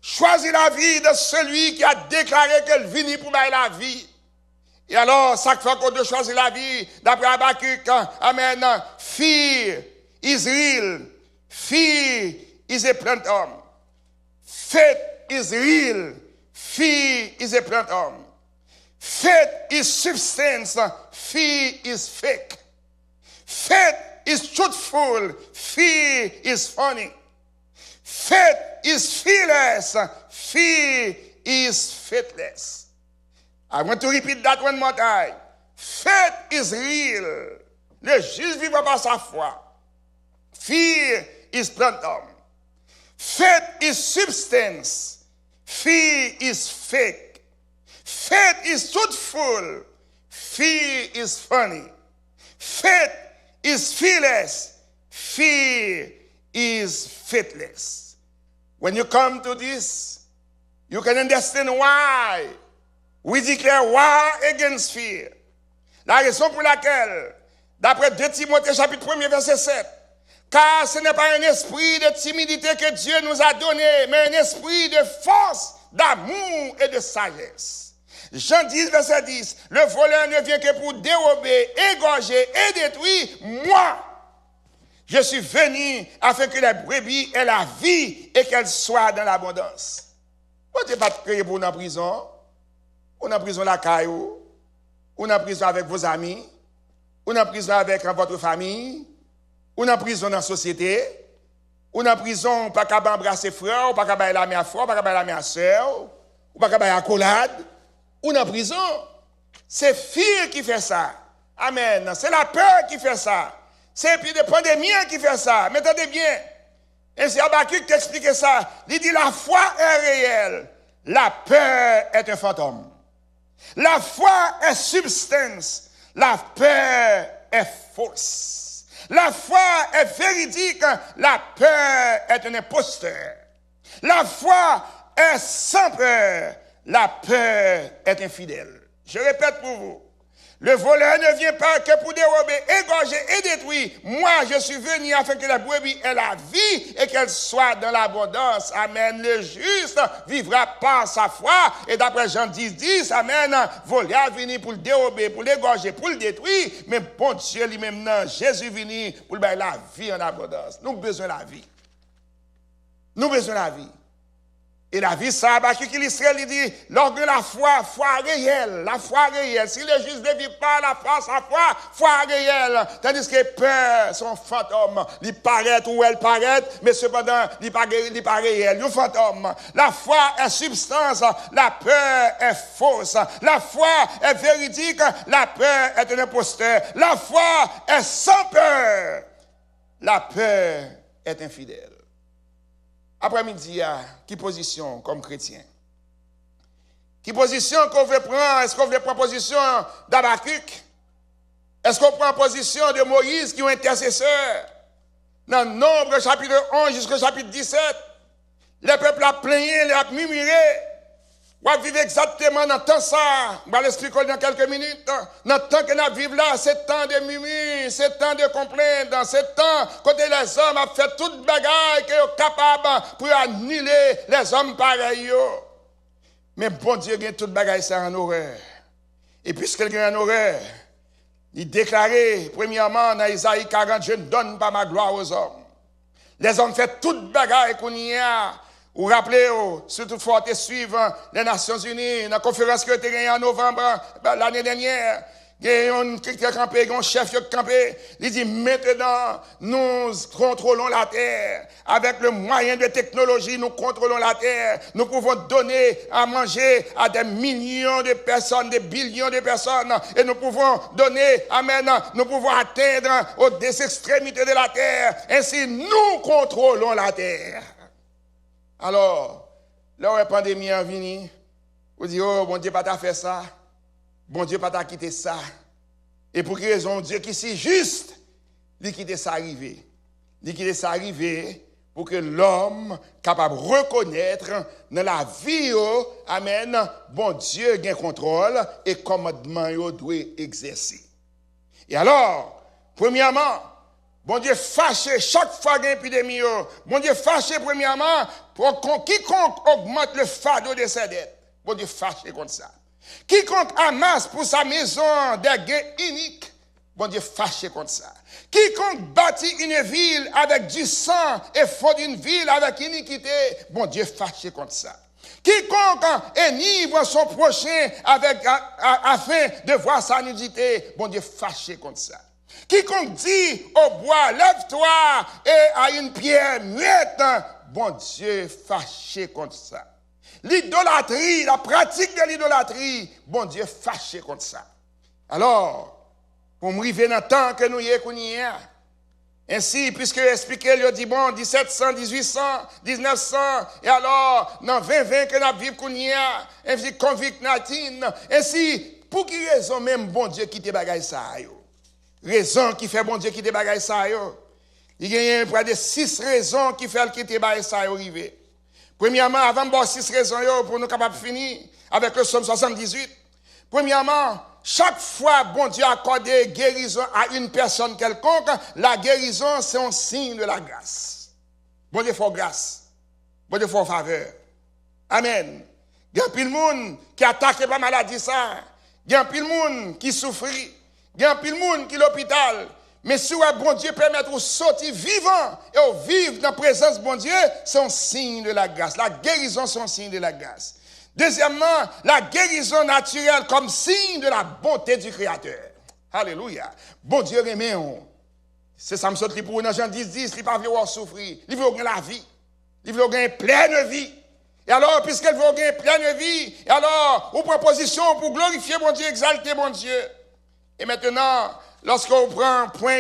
Choisis la vie de celui qui a déclaré qu'elle venait pour la vie. Et alors, ça fait qu'on doit choisir la vie, d'après Habakkuk, amen, fear is real, fear is a plantum. Faith is real, fear is a plantum. Faith is substance, fear is fake. Faith is truthful, fear is funny. Faith is fearless, fear is faithless. I want to repeat that one more time. Faith is real. Le juste vivra par sa foi. Fear is plantum. Faith is substance. Fear is fake. Faith is truthful. Fear is funny. Faith is fearless. Fear is faithless. When you come to this, you can understand why we declare war against fear. La raison pour laquelle, d'après 2 Timothée chapitre 1 verset 7, car ce n'est pas un esprit de timidité que Dieu nous a donné, mais un esprit de force, d'amour et de sagesse. Jean 10 verset 10, le voleur ne vient que pour dérober, égorger et détruire. Moi, Je suis venu afin que les brebis aient la vie et qu'elles soient dans l'abondance. Bon Dieu pas créé pour nous en prison. On est en prison la caillou. On est en prison avec vos amis. On est en prison avec votre famille. On est en prison dans la société. On est en prison, pas qu'à embrasser frère, pas qu'à bailler la main à frère, pas qu'à bailler la main à soeur, ou pas qu'à bailler à collade. On est en prison. C'est fear qui fait ça. Amen. C'est la peur qui fait ça. C'est puis des pandémies qui fait ça. Mais attendez bien. Et c'est Habakkuk qui explique ça. Il dit la foi est réelle. La peur est un fantôme. La foi est substance. La peur est fausse. La foi est véridique. La peur est un imposteur. La foi est sans peur. La peur est infidèle. Je répète pour vous. Le voleur ne vient pas que pour dérober, égorger et détruire. Moi, je suis venu afin que la brebis ait la vie et qu'elle soit dans l'abondance. Amen. Le juste vivra par sa foi. Et d'après Jean 10, amen, voler a venu pour le dérober, pour l'égorger, pour le détruire. Mais bon Dieu lui-même, non, Jésus venu pour le la vie en abondance. Nous avons besoin de la vie. Nous avons besoin de la vie. Et la vie, ça, Habakkuk l'Israël, il dit, lors de la foi réelle, la foi réelle. Si les justes ne vivent pas la foi, sa foi réelle. Tandis que peur, son fantôme, il paraît ou elle paraît, mais cependant, il pas réel, il est fantôme. La foi est substance, la peur est fausse. La foi est véridique, la peur est un imposteur. La foi est sans peur, la peur est infidèle. Après-midi, qui position comme chrétien? Qui position qu'on veut prendre? Est-ce qu'on veut prendre position d'Habakkuk? Est-ce qu'on prend position de Moïse qui est intercesseur? Dans Nombre chapitre 11 jusqu'au chapitre 17, le peuple a plaigné, il a murmuré. On va vivre exactement dans le temps ça. On va l'expliquer dans quelques minutes. Dans le temps que nous vivons là, c'est temps de murmures, c'est temps de complaintes, c'est temps quand les hommes ont fait toute bagaille qui sont capables pour annuler les hommes pareils. Mais bon Dieu, il y a toute bagaille ça en horreur. Et puisqu'il y a en horreur, il déclarait, premièrement, dans Isaïe 40, je ne donne pas ma gloire aux hommes. Les hommes font toute bagaille qu'on y a. Vous rappelez, surtout faut suivre les Nations Unies, la conférence qui a été gagnée en novembre l'année dernière. Il y a un qui a campé, un chef qui a campé. Il dit, maintenant, nous contrôlons la terre. Avec le moyen de technologie, nous contrôlons la terre. Nous pouvons donner à manger à des millions de personnes, des billions de personnes. Et nous pouvons donner, amen, nous pouvons atteindre aux extrémités de la terre. Ainsi, nous contrôlons la terre. Alors, là où la pandémie est venue, vous dites, oh, bon Dieu, pas t'a fait ça. Bon Dieu, pas t'a quitté ça. Et pour quelle raison? Dieu qui c'est juste, il quitte ça arriver. Il quitte ça arriver pour que l'homme capable de reconnaître dans la vie, amen, bon Dieu gagne contrôle et commandement doit exercer. Et alors, premièrement, bon Dieu fâché chaque fois qu'il y a une épidémie. Bon Dieu fâché premièrement pour quiconque augmente le fardeau de ses dettes. Bon Dieu fâché contre ça. Quiconque amasse pour sa maison des gains uniques. Bon Dieu fâché contre ça. Quiconque bâtit une ville avec du sang et fonde une ville avec iniquité. Bon Dieu fâché contre ça. Quiconque enivre son prochain afin de voir sa nudité. Bon Dieu fâché contre ça. Quiconque dit au bois, lève-toi, et à une pierre muette, bon Dieu fâché contre ça. L'idolâtrie, la pratique de l'idolâtrie, bon Dieu fâché contre ça. Alors, pour me arriver dans le temps que nous y sommes, ainsi, puisque expliqué, il dit, bon, 1700, 1800, 1900, et alors, dans 2020 que nous vivons, ainsi, COVID-19, ainsi, pour qui raison même, bon Dieu, qui te bagaille ça, raison qui fait bon Dieu qui te bagaille ça, il y a près de 6 raisons qui fait qu'il te bagaille ça, arrivé. Premièrement, avant de voir 6 raisons pour nous capables de finir avec le psaume 78. Premièrement, chaque fois bon Dieu accorde guérison à une personne quelconque, la guérison c'est un signe de la grâce. Bon Dieu fait grâce. Bon Dieu fait faveur. Amen. Il y a plus de monde qui attaque par maladie ça. Il y a plus de monde qui souffre. Il y a plus de monde qui est à l'hôpital. Mais si ouais, bon Dieu permet de sortir vivant et au vivre dans la présence de bon Dieu, c'est un signe de la grâce. La guérison, c'est un signe de la grâce. Deuxièmement, la guérison naturelle comme signe de la bonté du Créateur. Alléluia. Bon Dieu remet on. C'est ça me saute pour dans Jean 10, il pas veut souffrir, il veut gagner la vie. Il veut gagner pleine vie. Et alors, puisqu'elle veut gagner pleine vie, et alors, ou proposition pour glorifier mon Dieu, exalter mon Dieu. Et maintenant, lorsqu'on prend un point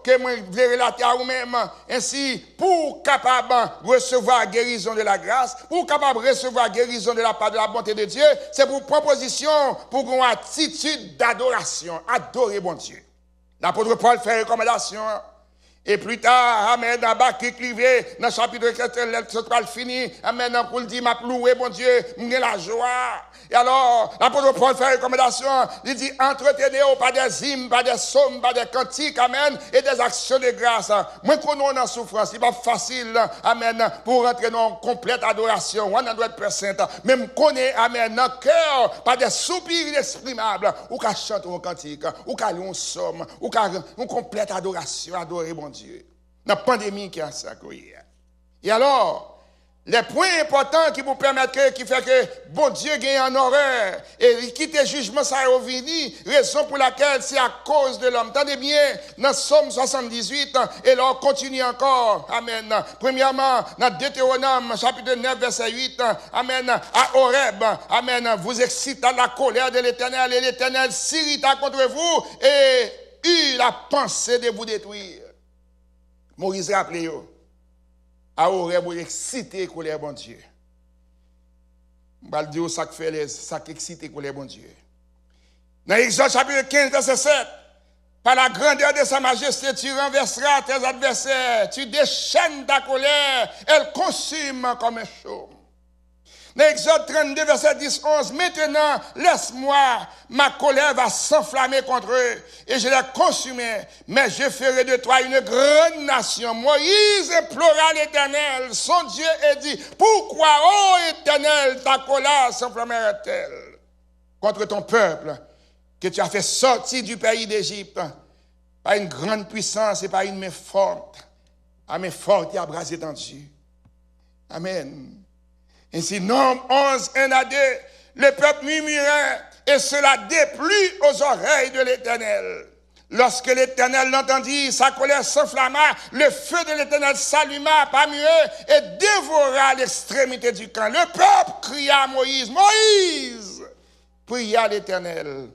que moi vais relater à vous-même, ainsi, pour capable recevoir la guérison de la grâce, pour capable recevoir la guérison de la part de la bonté de Dieu, c'est pour proposition, pour une attitude d'adoration, adorer mon Dieu. L'apôtre Paul fait recommandation. Et plus tard, amen, dans Habakkuk livré, dans le chapitre 4, c'est pas fini, amen, pour le dire, m'a loué, mon Dieu, m'ai la joie. Et alors, l'apôtre Paul fait recommandation, il dit, entretenez-vous pas des hymnes, pas des psaumes, pas des cantiques, amen, et des actions de grâce. Moi, qu'on est en souffrance, c'est pas facile, amen, pour rentrer dans une complète adoration, on doit être présent. Même qu'on est, amen, dans le cœur, pas des soupirs inexprimables, ou qu'à chanter un cantique, ou qu'à lire un psaume, ou qu'à une complète adoration, adorer bon Dieu. Dans la pandémie qui a ça. Et alors, les points importants qui vous permettent, qui fait que bon Dieu gagne en horreur et quitte le jugement, ça est venu, raison pour laquelle c'est à cause de l'homme. Tenez bien, dans Somme 78, et là on continue encore. Amen. Premièrement, dans Deutéronome, chapitre 9, verset 8, amen, à Horeb, amen, vous excite à la colère de l'Éternel, et l'Éternel s'irrita contre vous et eut la pensée de vous détruire. Moïse rappelez vous. À Horeb, vous excitez colère bon Dieu. Je vais dire ça qui fait ça qui excite colère bon Dieu. Dans Exode chapitre 15, verset 7, par la grandeur de sa majesté, tu renverseras tes adversaires, tu déchaînes ta colère, elle consume comme un chaume. Dans Exode 32, verset 10-11, maintenant, laisse-moi, ma colère va s'enflammer contre eux, et je les consumerai, mais je ferai de toi une grande nation. Moïse implora l'Éternel, son Dieu, et dit, pourquoi, ô Éternel, ta colère s'enflammerait-elle contre ton peuple, que tu as fait sortir du pays d'Égypte, par une grande puissance et par une main forte, à main forte et à bras étendus. Amen. Ainsi, Nombre 11, 1 à 2, le peuple murmurait, et cela déplut aux oreilles de l'Éternel. Lorsque l'Éternel l'entendit, sa colère s'enflamma, le feu de l'Éternel s'alluma parmi eux et dévora l'extrémité du camp. Le peuple cria à Moïse, Moïse, pria à l'Éternel,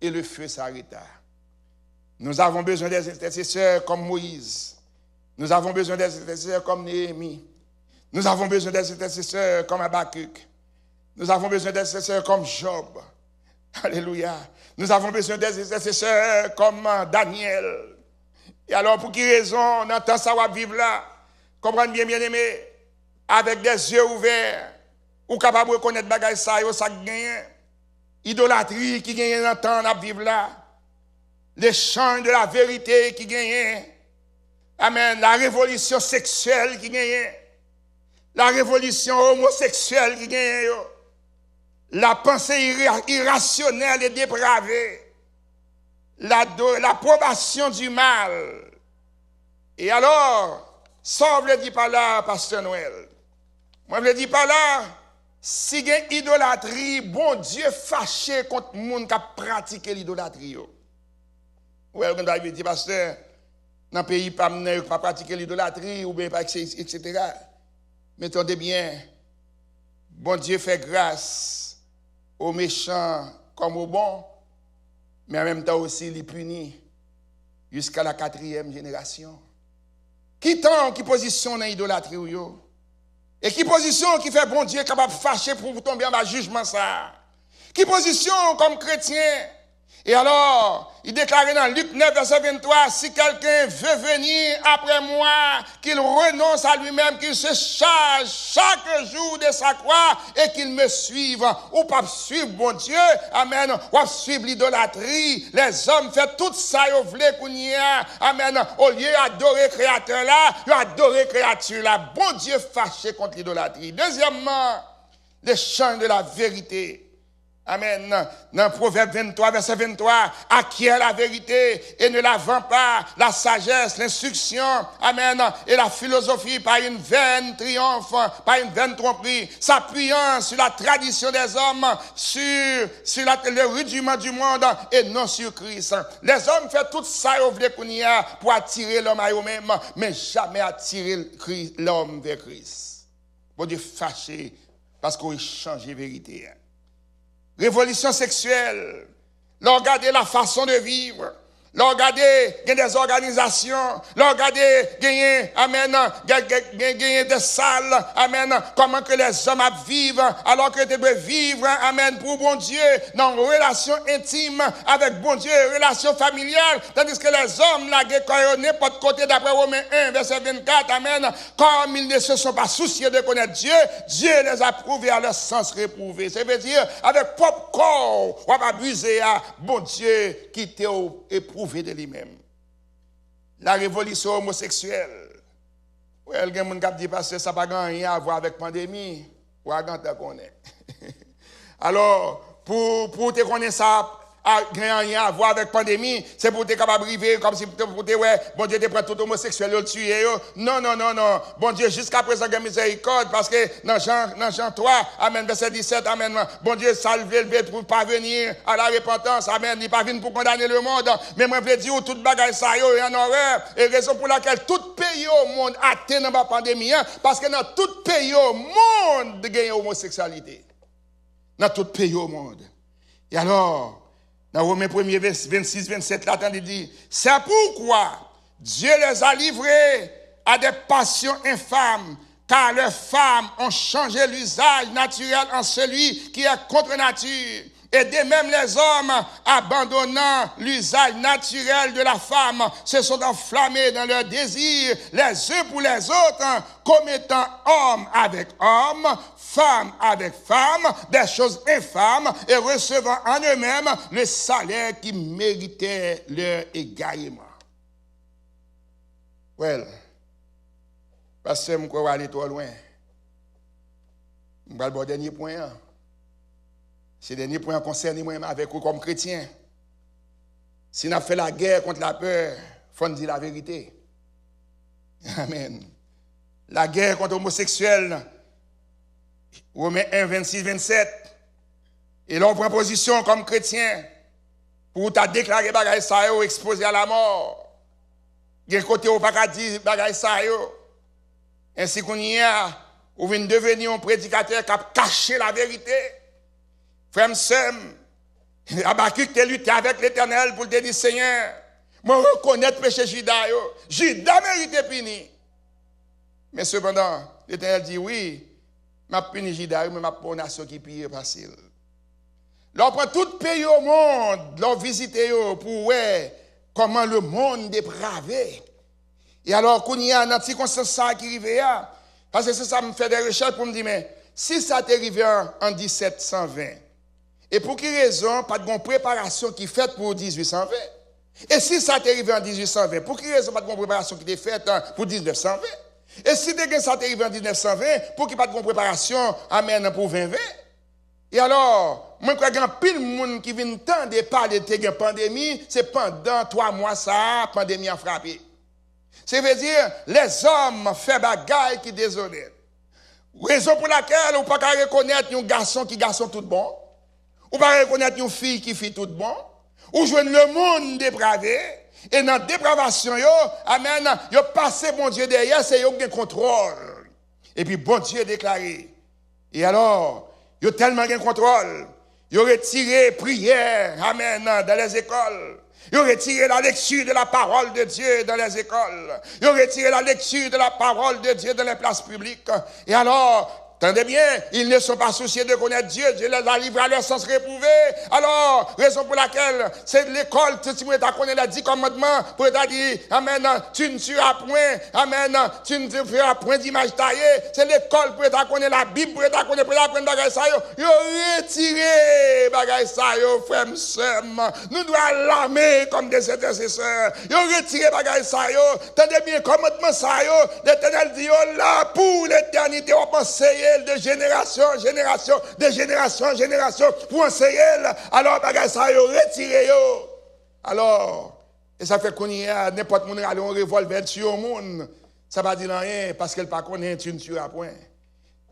et le feu s'arrêta. Nous avons besoin des intercesseurs comme Moïse. Nous avons besoin des intercesseurs comme Néhémie. Nous avons besoin des intercesseurs comme Habakkuk. Nous avons besoin des intercesseurs comme Job. Alléluia. Nous avons besoin des intercesseurs comme Daniel. Et alors, pour qui raison, on entend ça, on va vivre là. Comprenez bien, bien aimé, avec des yeux ouverts, ou capable de reconnaître bagay ça, ça gagne. Idolâtrie qui gagne dans le temps, on vivre là. Les chants de la vérité qui gagne. Amen. La révolution sexuelle qui gagne. La révolution homosexuelle qui gagne. La pensée irrationnelle et dépravée. L'approbation du mal. Et alors, ça on ne le dit pas là, Pasteur Noël. Moi, je ne le dis pas là. Si il y a idolâtrie, bon Dieu fâché contre le monde qui a pratiqué l'idolâtrie. Oui, on va dire, Pasteur, dans le pays, pas pratiquer l'idolâtrie, ou bien pas, etc. Mais attendez bien, bon Dieu fait grâce aux méchants comme aux bons, mais en même temps aussi les punit jusqu'à la 4e génération. Qui temps, qui position dans l'idolâtrie ou yo? Et qui position qui fait bon Dieu capable de fâcher pour vous tomber en jugement ça? Qui position comme chrétien? Et alors, il déclarait dans Luc 9, verset 23, si quelqu'un veut venir après moi, qu'il renonce à lui-même, qu'il se charge chaque jour de sa croix et qu'il me suive. Ou pas suivre bon Dieu, amen, ou suivre l'idolâtrie. Les hommes font tout ça, ils veulent qu'on y a, amen, au lieu d'adorer créateur là, ils adorent créature là. Bon Dieu fâché contre l'idolâtrie. Deuxièmement, les chants de la vérité Amen. Dans Proverbe 23, verset 23, acquiert la vérité et ne la vend pas, la sagesse, l'instruction, amen, et la philosophie par une vaine triomphe, par une vaine tromperie, s'appuyant sur la tradition des hommes, sur le rudiment du monde et non sur Christ. Les hommes font tout ça pour attirer l'homme à eux-mêmes, mais jamais attirer l'homme vers Christ. Bon Dieu fâché parce qu'on a changé la vérité. Révolution sexuelle, regardez la façon de vivre, regardez des organisations, regardez amen, gagner des salles, amen, comment que les hommes vivent alors que tu peux vivre, amen, pour bon Dieu, dans une relation intime avec bon Dieu, relation familiale, tandis que les hommes, là, qui n'importe côté d'après Romains 1, verset 24, amen, comme ils ne se sont pas souciés de connaître Dieu, Dieu les a prouvés à leur sens réprouvé. Ça veut dire, avec propre corps, on va abuser à bon Dieu qui t'a éprouvé de lui-même. La révolution homosexuelle. Ouais, il y a des gens qui disent parce que ça n'a pas rien à voir avec la pandémie. Ou à quand on est. Alors, pour te connaître ça, rien à voir avec la pandémie, c'est pour te capable de vivre comme si pour te ouais, bon Dieu te prend tout homosexuel et le tuer. Non. Bon Dieu, jusqu'à présent, il y a miséricorde parce que dans Jean 3, amen, verset 17, amen, bon Dieu, salvé pour parvenir à la repentance, amen, il pas venu pour condamner le monde, mais moi, je veux dire, toute bagaille ça, y a en horreur, et raison pour laquelle tout pays au monde a atteint dans la pandémie, parce que dans tout pays au monde, il y a homosexualité. Dans tout pays au monde. Et alors, dans Romains 1er, 26-27, là, il dit, c'est pourquoi Dieu les a livrés à des passions infâmes, car les femmes ont changé l'usage naturel en celui qui est contre nature. Et de même les hommes, abandonnant l'usage naturel de la femme, se sont enflammés dans leurs désirs, les uns pour les autres, commettant homme avec homme, femme avec femme, des choses infâmes, et recevant en eux-mêmes le salaire qui méritait leur égarement. Well, parce que je vais aller trop loin. Je vais le dernier point. C'est le dernier point concerne moi avec vous comme chrétien. Si nous fait la guerre contre la peur, il faut dire la vérité. Amen. La guerre contre l'homosexuel, Romains 1, 26-27. Et là, on prend position comme chrétien pour ta déclarer bagaille ça ou exposer à la mort. Il y a un côté où pas dire bagaille ça. Ainsi qu'on y a, ou vient devenir un prédicateur qui a caché la vérité. Frère Sem, Habakkuk t'a lutté avec l'Éternel pour te dire, Seigneur, moi reconnaître péché Juda. Juda mérite puni. Mais cependant, l'Éternel dit, oui, m'a puni Juda, mais m'a pour une nation qui pire facile. L'on prend tout pays au monde, l'on visite pour voir comment le monde est dépravé. Et alors, qu'on y a un circonstance qui arrive là, parce que ça me fait des recherches pour me dire, mais si ça t'est arrivé en 1720, et pour quelle raison, pas de préparation qui est faite pour 1820? Et si ça t'est arrivé en 1820, pour quelle raison, pas de préparation qui est faite pour 1920? Et si ça t'est arrivé en 1920, pour qu'il n'y ait pas de préparation, amen, pour 2020? Et alors, moi, quand il y a pile de monde qui vient de parler de la pandémie, c'est pendant 3 mois, ça, la pandémie a frappé. Ça veut dire, les hommes font bagaille qui désolent. Raison pour laquelle on ne peut pas reconnaître un garçon qui garçon tout bon. On ne peut pas reconnaître une fille qui fait tout bon. Ou joindre le monde dépravé. Et dans la dépravation, amen, yo passé bon Dieu derrière, c'est yo qui a contrôle. Et puis bon Dieu déclaré. Et alors, yo tellement de contrôle. Yo retiré prière, amen, dans les écoles. Ils ont retiré la lecture de la parole de Dieu dans les écoles. Ils ont retiré la lecture de la parole de Dieu dans les places publiques. Et alors, Tendez bien, ils ne sont pas souciés de connaître Dieu. Dieu les a livrés à leur sens réprouvé. Alors, raison pour laquelle c'est l'école, si tu connais les 10 commandements, pour te dire, amen, tu ne tueras point, amen, tu ne feras point d'image taillée. C'est l'école pour te connaître la Bible, pour te connaître, pour apprendre bagay ça yo. Yo retiré bagay ça yo, frère m'sem. Nous devons l'aimer comme des intercesseurs. Yo retiré bagay ça yo. Tendez bien, commandement ça yo. L'Éternel dit, yo là, pour l'éternité, on pense enseigner de génération en génération, de génération en génération, pour enseigner, alors, bagay ça, yo, retiré, yo. Alors, et ça fait qu'on y a, n'importe qui a un revolver sur le monde, ça va dire rien, parce qu'elle pas connaît une sur un point.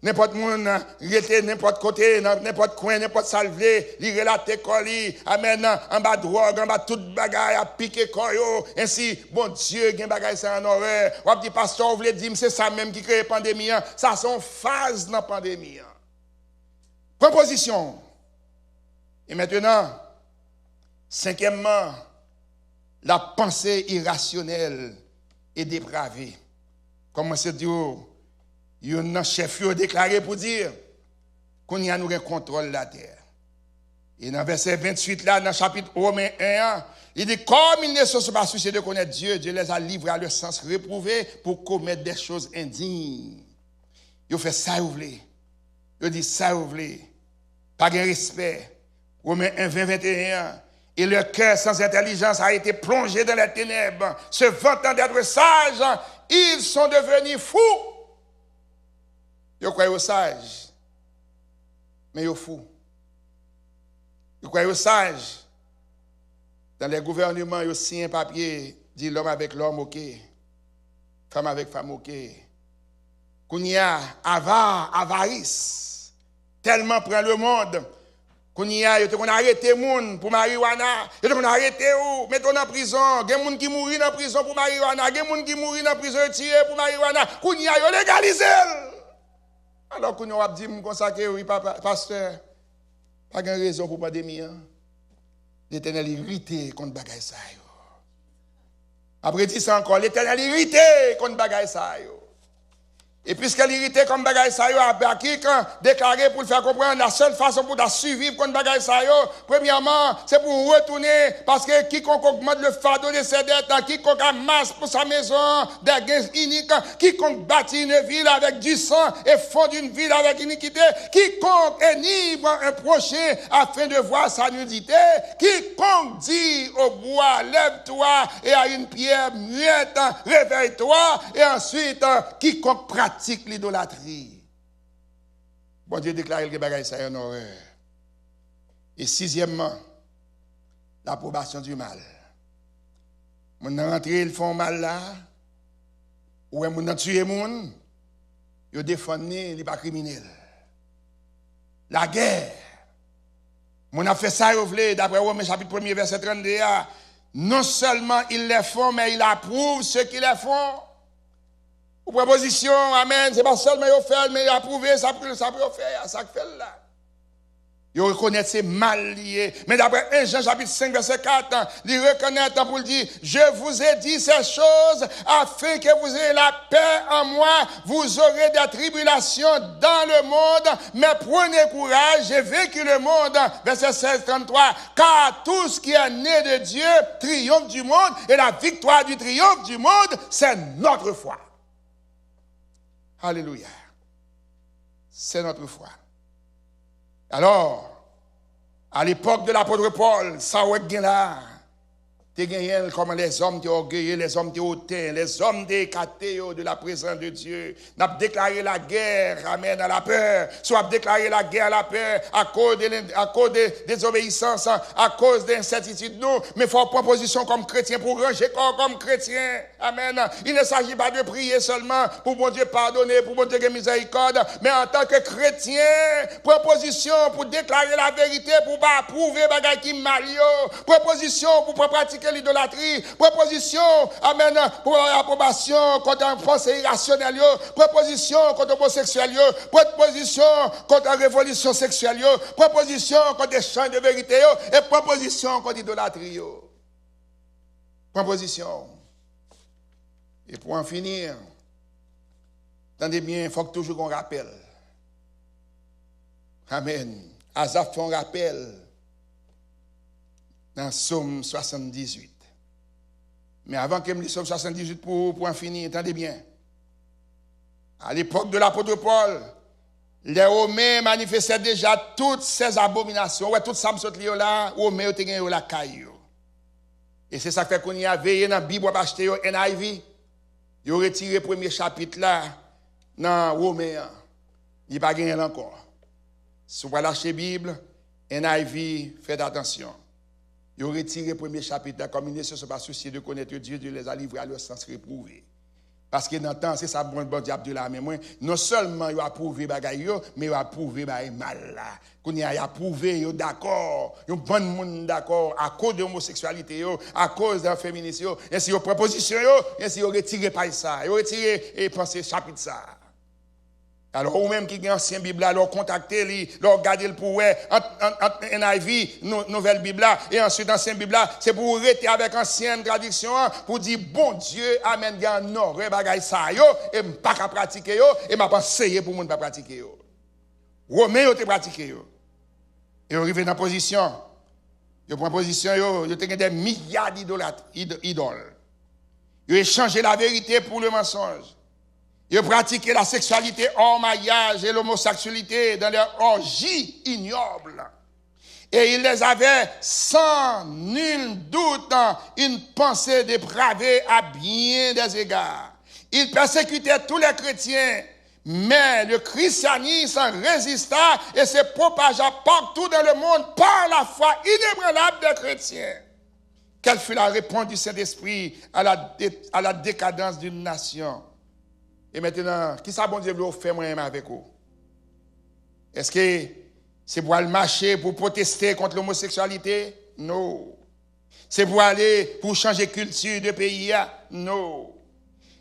N'importe monde, n'importe côté, n'importe coin, n'importe salvé, il relate colis, amène en bas drogue, en bas toute bagaille, à piquer koyo, ainsi, bon Dieu, gen bagaille ça en horreur. Ou ap di pasteur, vous voulez dire, c'est ça même qui crée la pandémie, ça sont phases dans la pandémie. Proposition. Et maintenant, cinquièmement, la pensée irrationnelle et dépravée. Comment c'est dit? Il y a un chef qui a déclaré pour dire qu'on y a nous un contrôle de la terre. Et dans verset 28 là, dans le chapitre Romains 1, il dit comme ils ne sont pas souciés de connaître Dieu, Dieu les a livrés à leur sens réprouvé pour commettre des choses indignes. Ils ont fait ça vous voulez. Ils ont dit ça vous voulez. Pas de respect. Romains 1, 20, 21. Et leur cœur sans intelligence a été plongé dans les ténèbres. Se vantant d'être sages, ils sont devenus fous. Ils croient aux sages, mais ils fous. Ils croient aux sages. Dans les gouvernements, ils signent un papier, dit l'homme avec l'homme, ok. Femme avec femme, ok. Kounia, avarice, tellement prend le monde. Kounia, ils ont arrêté les gens pour marijuana. Ils ont arrêté ou, mettons en prison. Il y a des gens qui mourent en prison pour marijuana. Il y a des gens qui mourent en prison tirés pour marijuana. Kounia, ils ont légalisé. Alors qu'on a dit comme ça que oui, pasteur, pas de raison pour pandémie. L'Éternel irrité contre bagaille ça. Après dit ça encore, l'Éternel irrité contre bagaille ça. Et puisque l'irrité comme bagaille ça, Habakkuk déclaré pour le faire comprendre la seule façon pour survivre contre bagaille ça, premièrement, c'est pour retourner, parce que quiconque augmente le fardeau de ses dettes, quiconque amasse pour sa maison des gains iniques, quiconque bâtit une ville avec du sang et fonde une ville avec iniquité, quiconque enivre un prochain afin de voir sa nudité, quiconque dit au bois, lève-toi, et à une pierre muette, réveille-toi, et ensuite, quiconque pratique l'idolâtrie. Bon Dieu déclare que bagaille ça en horreur. Et sixièmement, l'approbation du mal. Mon rentré, ils font mal là. Ou mon tué moun, ils défendent, ils pas criminel. La guerre. Mon a fait ça, d'après Romains chapitre 1 verset 32. Non seulement ils les font, mais ils approuvent ceux qui les font. Ou proposition, amen, c'est pas seulement ils fait, mais ils approuvent ça pour faire, ça fait là. Ils reconnaissent c'est mal lié. Mais d'après 1 Jean chapitre 5 verset 4, ils reconnaissent pour dire, je vous ai dit ces choses afin que vous ayez la paix en moi. Vous aurez des tribulations dans le monde, mais prenez courage, j'ai vaincu le monde. Verset 16-33, car tout ce qui est né de Dieu triomphe du monde, et la victoire du triomphe du monde, c'est notre foi. Alléluia. C'est notre foi. Alors, à l'époque de l'apôtre Paul, ça ouais là, t'es gagné comme les hommes t'es orgueilleux, les hommes t'es hautains, les hommes t'es écartés de la présence de Dieu. N'a déclaré la guerre, amen, à la peur. Soit déclaré la guerre à la peur à cause de désobéissance, à cause d'incertitude. Non, mais il faut prendre position comme chrétien pour ranger corps comme chrétien. Amen. Il ne s'agit pas de prier seulement pour bon Dieu pardonner, pour bon Dieu que miséricorde, mais en tant que chrétien, proposition pour déclarer la vérité, pour pas approuver bagay qui mal yo, proposition pour pas pratiquer l'idolâtrie, proposition, amen, pour l'approbation contre un pensée irrationnel, proposition contre l'homosexuel, proposition contre la révolution sexuelle, proposition contre des chants de vérité, et proposition contre l'idolâtrie. Proposition. Et pour en finir, attendez bien, il faut que toujours qu'on rappelle. Amen. Asaph fait un rappel dans Psaume 78. Mais avant que je lise Psaume 78 pour en finir, attendez bien. À l'époque de l'apôtre Paul, les Romains manifestaient déjà toutes ces abominations. Ouais, tout ça me saute là, Romains ont gagné la caille. Et c'est ça fait qu'on y a veillé dans la Bible pour acheter NIV. Ils ont retiré le premier chapitre là, dans Romains. Il n'y a pas gagné encore. Si vous lâchez la Bible, NIV, faites attention. Ils ont retiré le premier chapitre, comme ils ne se sont pas souciés de connaître Dieu, Dieu les a livrés à leur sens réprouvé. Parce que dans le temps, c'est ça, bon diable de la même. Non seulement il a approuvé bagaille, mais il a approuvé mal là. Il a approuvé, d'accord, il y a bon monde d'accord, à cause de l'homosexualité, à cause de la féminisme, et si il y a proposition, et si il a retiré pas ça, il a retiré et pensé chapitre ça. Alors, ou même qui ont ancien Bible, leur contacter, leur garder le pouvoir, entre NIV, nouvelle Bible, et ensuite ancien Bible, c'est pour rester avec ancienne traduction, pour dire, bon Dieu, amen, gan non, rebagay ça, yo, et pas qu'à pratiquer, yo, et m'a pas essayé pour moun pas pratiquer, yo. Romain, yo te pratiquer, yo. Et on arrive dans la position, yo prend position, yo te des milliards d'idoles. Yo échangé la vérité pour le mensonge. Ils pratiquaient la sexualité hors mariage et l'homosexualité dans leur orgie ignoble. Et ils les avaient sans nul doute une pensée dépravée à bien des égards. Ils persécutaient tous les chrétiens, mais le christianisme résista et se propagea partout dans le monde par la foi inébranlable des chrétiens. Quelle fut la réponse du Saint-Esprit à la décadence d'une nation? Et maintenant, qui ça bon Dieu veut faire moi avec vous? Est-ce que c'est pour aller marcher, pour protester contre l'homosexualité? Non. C'est pour aller, pour changer culture de pays? Non.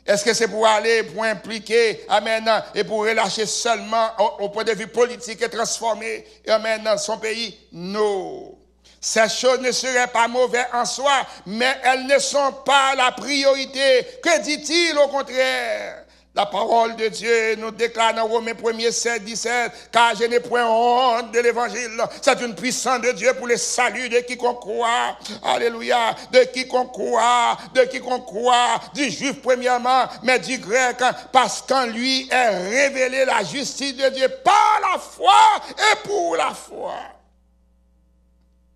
Est-ce que c'est pour aller, pour impliquer, amen, et pour relâcher seulement au point de vue politique et transformer, amen, son pays? Non. Ces choses ne seraient pas mauvaises en soi, mais elles ne sont pas la priorité. Que dit-il au contraire? La parole de Dieu nous déclare dans Romains 1er 7, 17, car je n'ai point honte de l'évangile. C'est une puissance de Dieu pour le salut de quiconque croit. Alléluia. De quiconque croit, du juif premièrement, mais du grec, parce qu'en lui est révélée la justice de Dieu par la foi et pour la foi.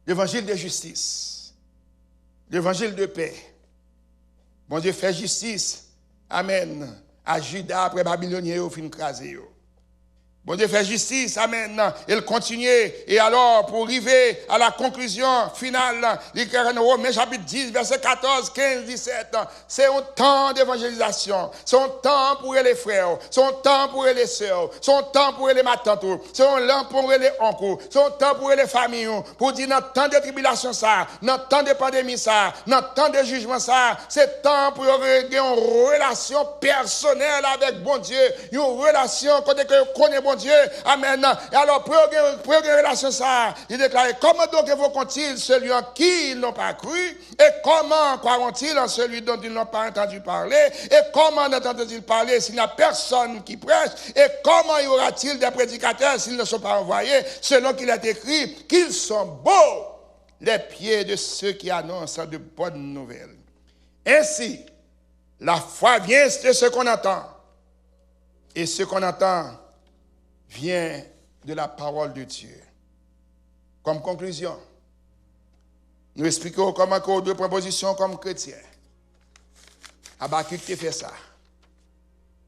L'évangile de justice, l'évangile de paix. Bon Dieu fait justice. Amen. À Judas, après Babylonien, au fin crasé. Bon Dieu fait justice, amen. Il continue. Et alors, pour arriver à la conclusion finale, Romains chapitre 10, verset 14, 15, 17, c'est un temps d'évangélisation. C'est un temps pour les frères. C'est un temps pour les sœurs. C'est un temps pour les matantes. C'est un temps pour les oncles. C'est un temps pour les familles. Pour dire, dans le temps de tribulation, ça, dans le temps de pandémie, ça, dans le temps de jugement, ça, c'est temps pour avoir une relation personnelle avec bon Dieu. Une relation quand on connaît bon Dieu, amen. Et alors, pour une relation ça, il déclare, comment donc évoquent-ils celui en qui ils n'ont pas cru? Et comment croiront-ils en celui dont ils n'ont pas entendu parler? Et comment entendent-ils parler s'il n'y a personne qui prêche? Et comment y aura-t-il des prédicateurs s'ils ne sont pas envoyés? Selon qu'il est écrit, qu'ils sont beaux les pieds de ceux qui annoncent de bonnes nouvelles. Ainsi, la foi vient de ce qu'on entend. Et ce qu'on entend vient de la parole de Dieu. Comme conclusion, nous expliquons comment qu'on a deux propositions comme chrétiens. Habakkuk fait ça.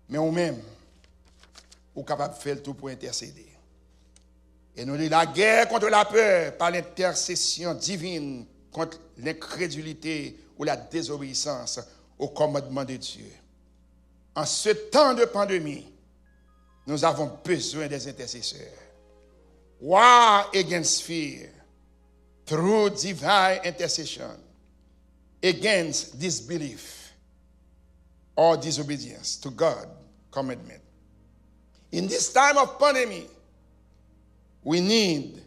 Mais nous-mêmes, nous sommes capables de faire le tout pour intercéder. Et nous disons la guerre contre la peur par l'intercession divine contre l'incrédulité ou la désobéissance au commandement de Dieu. En ce temps de pandémie, nous avons besoin des intercesseurs. War against fear through divine intercession against disbelief or disobedience to God's commandment. In this time of pandemic, we need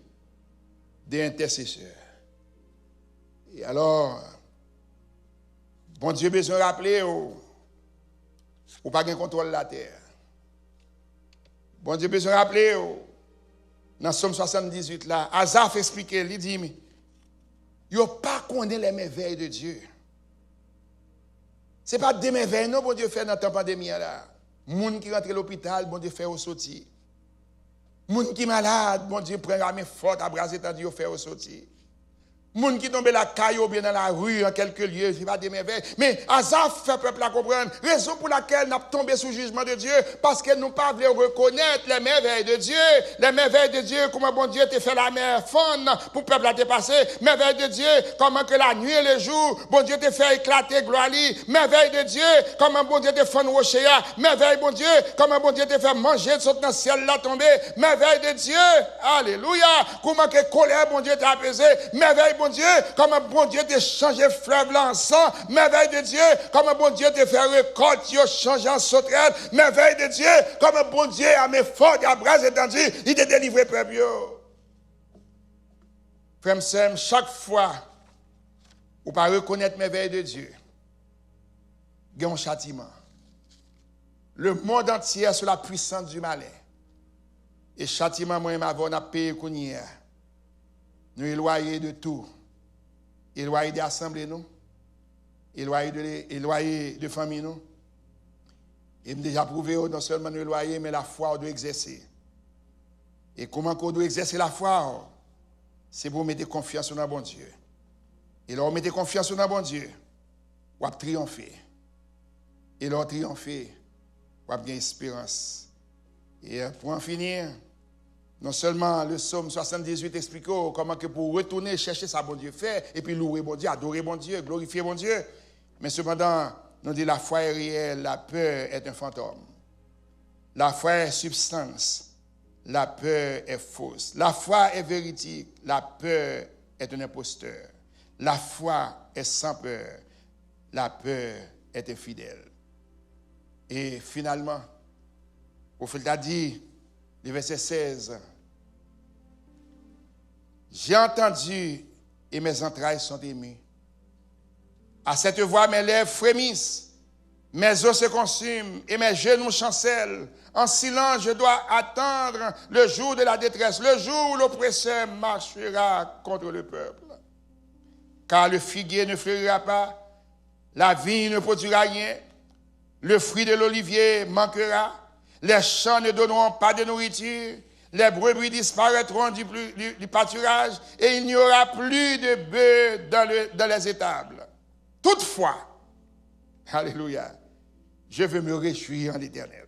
the intercessor. Et alors, bon Dieu besoin de rappeler ou pas de contrôle de la terre. Bon Dieu besoin de rappeler, dans Somme 78, là, Asaph expliquait, il dit, mais il n'y a pas connaît les merveilles de Dieu. Ce n'est pas des merveilles, non, bon Dieu fait dans la pandémie, là. Moun qui rentre à l'hôpital, bon Dieu fait au sorti. Moun qui est malade, bon Dieu prend la main forte, à braser, tant Dieu fait au sorti. Moun qui tombe la caille ou bien dans la rue, en quelques lieux, c'est pas des merveilles. Mais Asaph fait peuple à comprendre. Raison pour laquelle nous avons tombé sous le jugement de Dieu, parce que nous ne pas voulu reconnaître les merveilles de Dieu. Les merveilles de Dieu, comment bon Dieu t'a fait la mer fondre pour le peuple à dépasser. Merveilles de Dieu, comment que la nuit et le jour, bon Dieu t'a fait éclater gloire. Merveilles de Dieu, comment bon Dieu t'a fait rocher. Merveille bon Dieu, comment bon Dieu t'a fait manger de dans le ciel là tomber. Merveille de Dieu, alléluia. Comment que colère bon Dieu t'a apaisé. Merveille bon Dieu, comme un bon Dieu t'a changé fleuve là en sang. Merveille de Dieu, comme un bon Dieu t'a fait récolte, il changé en sauterelle. Merveille de Dieu, comme un bon Dieu a mes fortes, à bras étendus, il t'a délivré peuple. Frère Sam, chaque fois, ou pas reconnaître merveille de Dieu, il y a un châtiment. Le monde entier est sous la puissance du malin. Et châtiment, moi et ma voix, on a payé qu'on y est. Nous éloignés de tout. Éloignés d'assemblée, nous. Éloignés de famille, nous. Et déjà prouvé, non seulement nous éloignés, mais la foi, on doit exercer. Et comment on doit exercer la foi? C'est pour mettre confiance dans bon Dieu. Et là, on met confiance dans bon Dieu. On va triompher. Et là, on triompher. On va gagner espérance. Et pour en finir, non seulement le psaume 78 explique comment que pour retourner chercher ça bon Dieu fait, et puis louer bon Dieu, adorer bon Dieu, glorifier bon Dieu. Mais cependant, nous dit la foi est réelle, la peur est un fantôme. La foi est substance, la peur est fausse. La foi est véridique, la peur est un imposteur. La foi est sans peur, la peur est infidèle. Et finalement, au fait a dit, le verset 16, j'ai entendu et mes entrailles sont émues. À cette voix, mes lèvres frémissent, mes os se consument et mes genoux chancellent. En silence, je dois attendre le jour de la détresse, le jour où l'oppresseur marchera contre le peuple. Car le figuier ne fleurira pas, la vigne ne produira rien, le fruit de l'olivier manquera, les champs ne donneront pas de nourriture, les brebis disparaîtront du pâturage et il n'y aura plus de bœufs dans les étables. Toutefois, alléluia, je veux me réjouir en l'Éternel.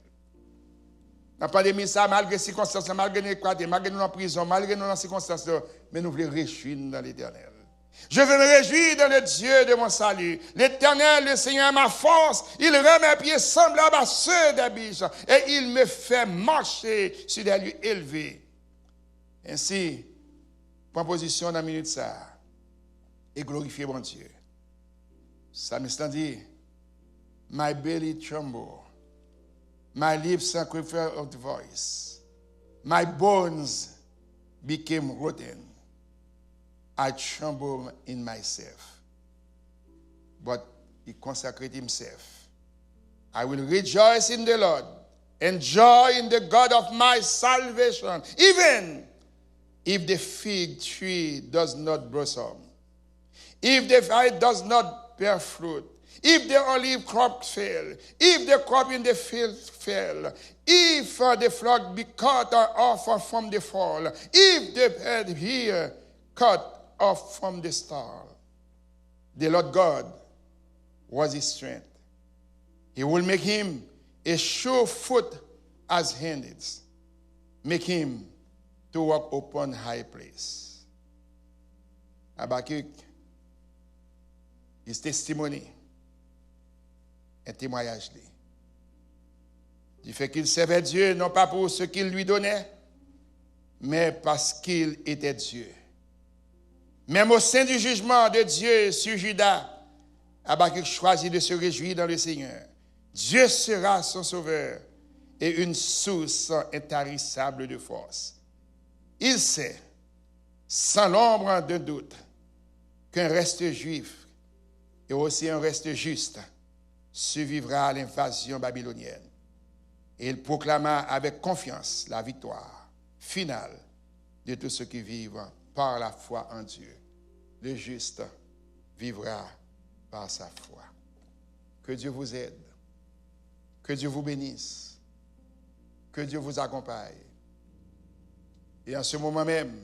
La pandémie, ça, malgré les circonstances, malgré les éclatés, malgré nous en prison, malgré nous en circonstances, mais nous voulons réjouir dans l'Éternel. Je veux me réjouir dans le Dieu de mon salut. L'Éternel, le Seigneur, ma force. Il rend mes pieds semblables à ceux des biches et il me fait marcher sur des lieux élevés. Ainsi, prends position dans la minute ça et glorifier mon Dieu. Ça me dit, my belly tremble, my lips are quiver of the voice, my bones became rotten. I tremble in myself. But he consecrated himself. I will rejoice in the Lord and joy in the God of my salvation, even if the fig tree does not blossom, if the vine does not bear fruit, if the olive crop fail, if the crop in the field fail, if the flock be cut off from the fall, if the head here cut off from the stall. The Lord God was his strength. He will make him a sure foot as handles, make him to walk upon high place. Habakkuk, his testimony, un témoignage. Du fait qu'il servait Dieu, non pas pour ce qu'il lui donnait, mais parce qu'il était Dieu. Même au sein du jugement de Dieu sur Judas, Habakkuk choisit de se réjouir dans le Seigneur. Dieu sera son sauveur et une source intarissable de force. Il sait, sans l'ombre d'un doute, qu'un reste juif et aussi un reste juste survivra à l'invasion babylonienne. Et il proclama avec confiance la victoire finale de tous ceux qui vivent par la foi en Dieu. Le juste vivra par sa foi. Que Dieu vous aide. Que Dieu vous bénisse. Que Dieu vous accompagne. Et en ce moment même,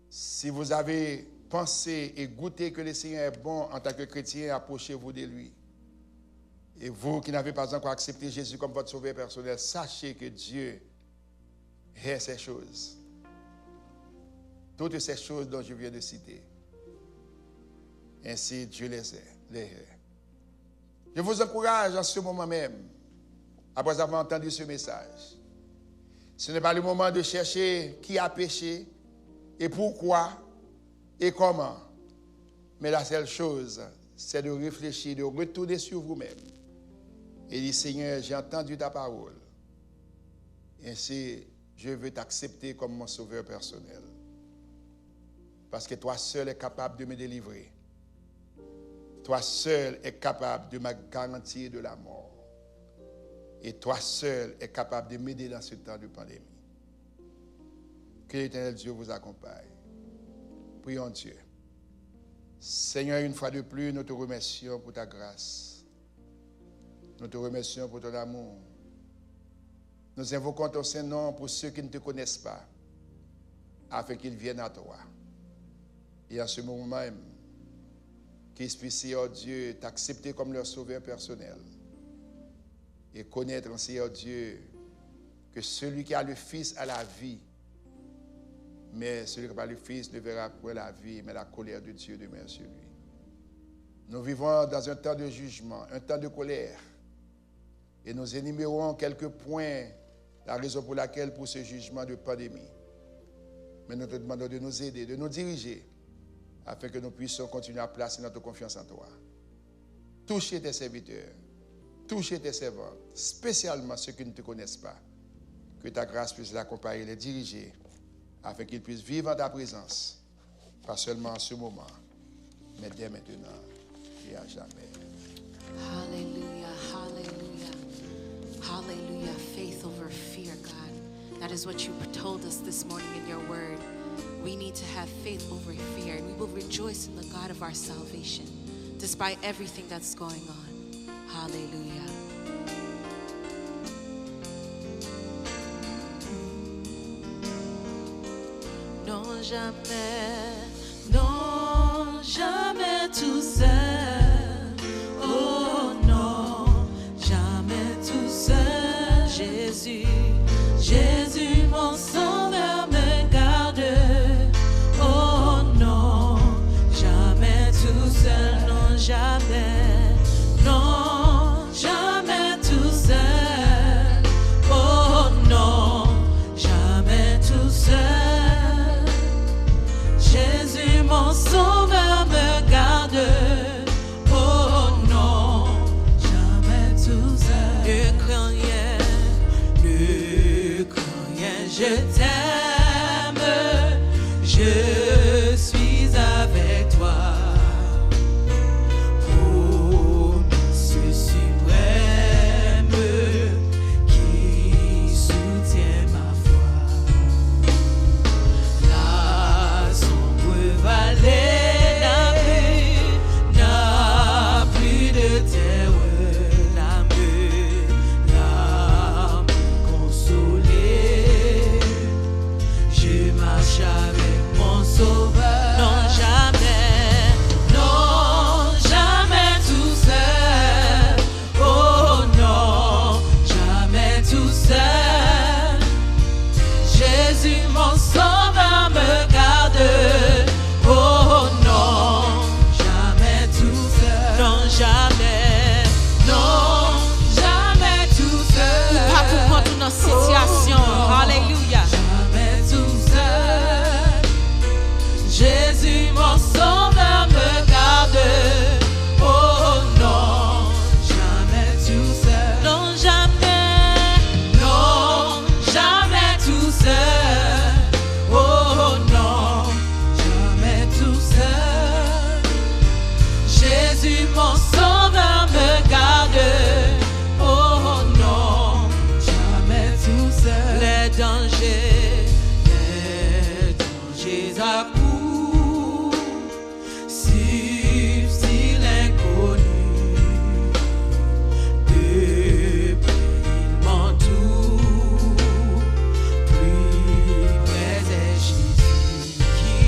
si vous avez pensez et goûtez que le Seigneur est bon en tant que chrétien, approchez-vous de lui. Et vous qui n'avez pas encore accepté Jésus comme votre sauveur personnel, sachez que Dieu est ces choses. Toutes ces choses dont je viens de citer. Ainsi, Dieu les est. Je vous encourage en ce moment même, après avoir entendu ce message. Ce n'est pas le moment de chercher qui a péché et pourquoi et comment. Mais la seule chose, c'est de réfléchir, de retourner sur vous-même. Et dire, Seigneur, j'ai entendu ta parole. Ainsi, je veux t'accepter comme mon sauveur personnel. Parce que toi seul es capable de me délivrer. Toi seul es capable de me garantir de la mort. Et toi seul es capable de m'aider dans ce temps de pandémie. Que l'Éternel Dieu vous accompagne. Prions Dieu. Seigneur, une fois de plus, nous te remercions pour ta grâce. Nous te remercions pour ton amour. Nous invoquons ton Saint-Nom pour ceux qui ne te connaissent pas, afin qu'ils viennent à toi. Et en ce moment même, qu'ils puissent, oh Dieu, t'accepter comme leur sauveur personnel. Et connaître, Seigneur Dieu, que celui qui a le Fils a la vie, mais celui qui n'a pas le Fils ne verra point la vie, mais la colère de Dieu demeure sur lui. Nous vivons dans un temps de jugement, un temps de colère. Et nous énumérons quelques points, la raison pour laquelle pour ce jugement de pandémie. Mais nous te demandons de nous aider, de nous diriger, afin que nous puissions continuer à placer notre confiance en toi. Toucher tes serviteurs, toucher tes servantes, spécialement ceux qui ne te connaissent pas. Que ta grâce puisse l'accompagner, les diriger, afin qu'ils puissent vivre en ta présence, pas seulement en ce moment, mais dès maintenant et à jamais. Hallelujah, hallelujah, hallelujah. Faith over fear, God. That is what you told us this morning in your word. We need to have faith over fear, and we will rejoice in the God of our salvation, despite everything that's going on. Hallelujah. Non, jamais tout seul. Oh non, jamais tout seul. Jésus, Jésus, mon sauveur me garde. Oh non, jamais tout seul, non, jamais. Non, jamais tout seul. Oh non, jamais tout seul. Jésus, mon sauveur me garde. Oh non, jamais tout seul. Ne crains rien, je t'aime. Je suis avec toi. Promise suprême qui soutient ma foi. La sombre vallée n'a plus de terreur. L'âme consolée, je marche avec mon sauveur. Non, jamais tout seul. Oh non, jamais tout seul. Jésus, mon sauveur, me garde. Oh non, jamais tout seul. Non, jamais tout seul. Pas pour moi dans notre situation. Alléluia. Jamais tout seul. Jésus, mon sauveur, me garde. Oh non, jamais tout seul. Non, jamais tout seul. Oh non, jamais tout seul. Jésus, mon sauveur, me garde. Oh non, jamais tout seul. Les dangers à coup, si l'inconnu, depuis il m'entoure, plus près est Jésus qui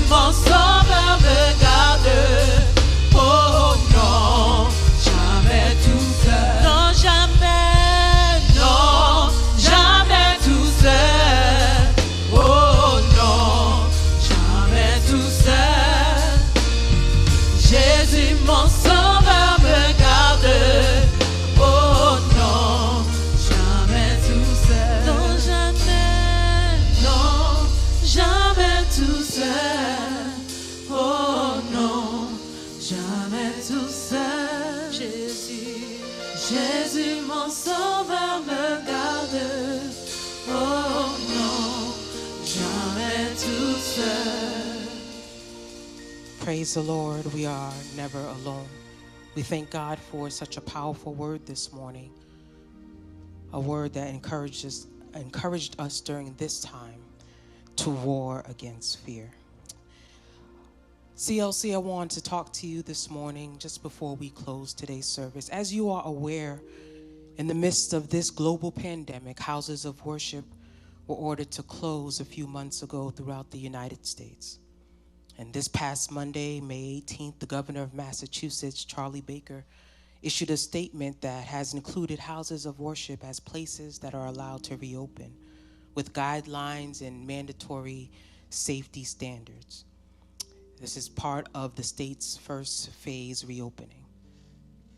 mon sauveur me garde. Oh non, jamais tout seul. Non, jamais. Non, jamais tout seul. Oh non, jamais tout seul. Jésus, mon sauveur, me garde. Oh non, jamais tout seul. Non, jamais. Non, jamais tout seul. Oh non, jamais tout seul. Jésus. Jésus, mon sauveur, me garde. Oh non, jamais tout seul. Praise the Lord, we are never alone. We thank God for such a powerful word this morning, a word that encouraged us during this time to war against fear. CLC, I want to talk to you this morning just before we close today's service. As you are aware, in the midst of this global pandemic, houses of worship were ordered to close a few months ago throughout the United States. And this past Monday, May 18th, the governor of Massachusetts, Charlie Baker, issued a statement that has included houses of worship as places that are allowed to reopen with guidelines and mandatory safety standards. This is part of the state's first phase reopening.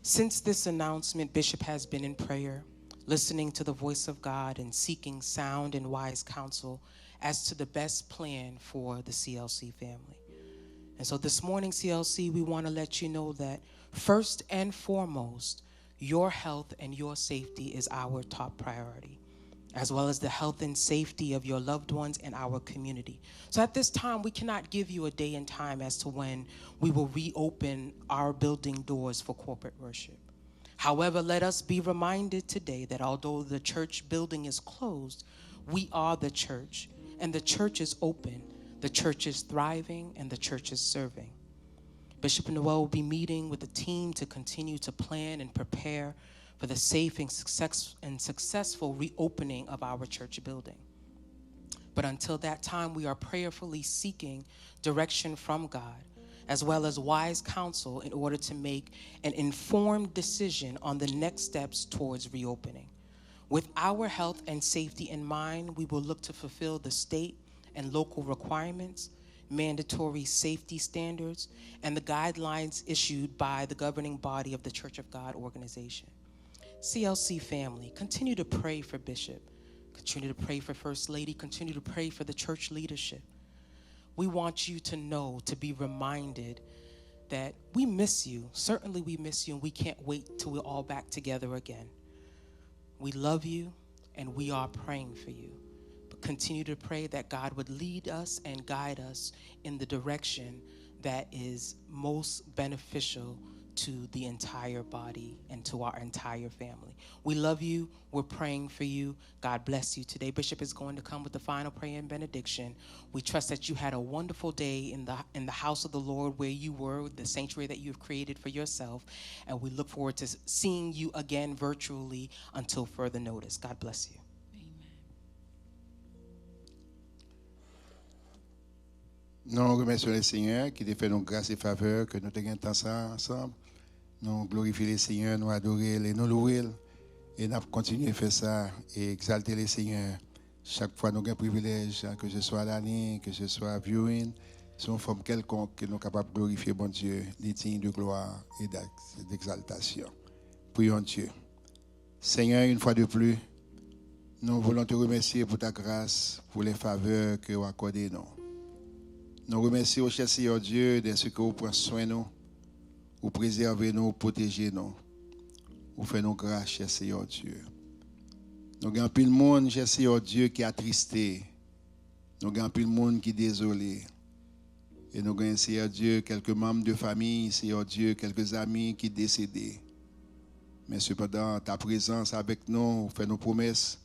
Since this announcement, Bishop has been in prayer, listening to the voice of God and seeking sound and wise counsel as to the best plan for the CLC family. And so this morning, CLC, we want to let you know that first and foremost, your health and your safety is our top priority, as well as the health and safety of your loved ones and our community. So at this time, we cannot give you a day and time as to when we will reopen our building doors for corporate worship. However, let us be reminded today that although the church building is closed, we are the church, and the church is open. The church is thriving, and the church is serving. Bishop Noel will be meeting with the team to continue to plan and prepare for the safe and successful reopening of our church building. But until that time, we are prayerfully seeking direction from God, as well as wise counsel in order to make an informed decision on the next steps towards reopening. With our health and safety in mind, we will look to fulfill the state and local requirements, mandatory safety standards, and the guidelines issued by the governing body of the Church of God organization. CLC family, continue to pray for Bishop, continue to pray for First Lady, continue to pray for the church leadership. We want you to know, to be reminded that we miss you. Certainly we miss you, and we can't wait till we're all back together again. We love you, and we are praying for you. But continue to pray that God would lead us and guide us in the direction that is most beneficial to the entire body and to our entire family. We love you. We're praying for you. God bless you today. Bishop is going to come with the final prayer and benediction. We trust that you had a wonderful day in the house of the Lord where you were, the sanctuary that you've created for yourself. And we look forward to seeing you again virtually until further notice. God bless you. Nous remercions le Seigneur qui t'a fait nos grâces et faveurs, que nous t'ayons tant ça ensemble. Nous glorifions le Seigneur, nous adorer, nous louer. Et nous continuons à faire ça et exalter le Seigneur. Chaque fois, nous avons un privilège, que ce soit l'année, que ce soit viewing, c'est une forme quelconque que nous sommes capables de glorifier bon Dieu, digne de gloire et d'exaltation. Prions Dieu. Seigneur, une fois de plus, nous voulons te remercier pour ta grâce, pour les faveurs que tu as accordées nous. Nous remercions au cher Seigneur Dieu de ce que vous prenez soin de nous, vous préservez nous, protégez nous, vous faites nous grâce, cher Seigneur Dieu. Nous avons plus de monde, cher Seigneur Dieu, qui est attristé. Nous avons plus de monde qui est désolé. Et nous avons, Seigneur Dieu, quelques membres de famille, Seigneur Dieu, quelques amis qui sont décédés. Mais cependant, ta présence avec nous, fait nos promesses,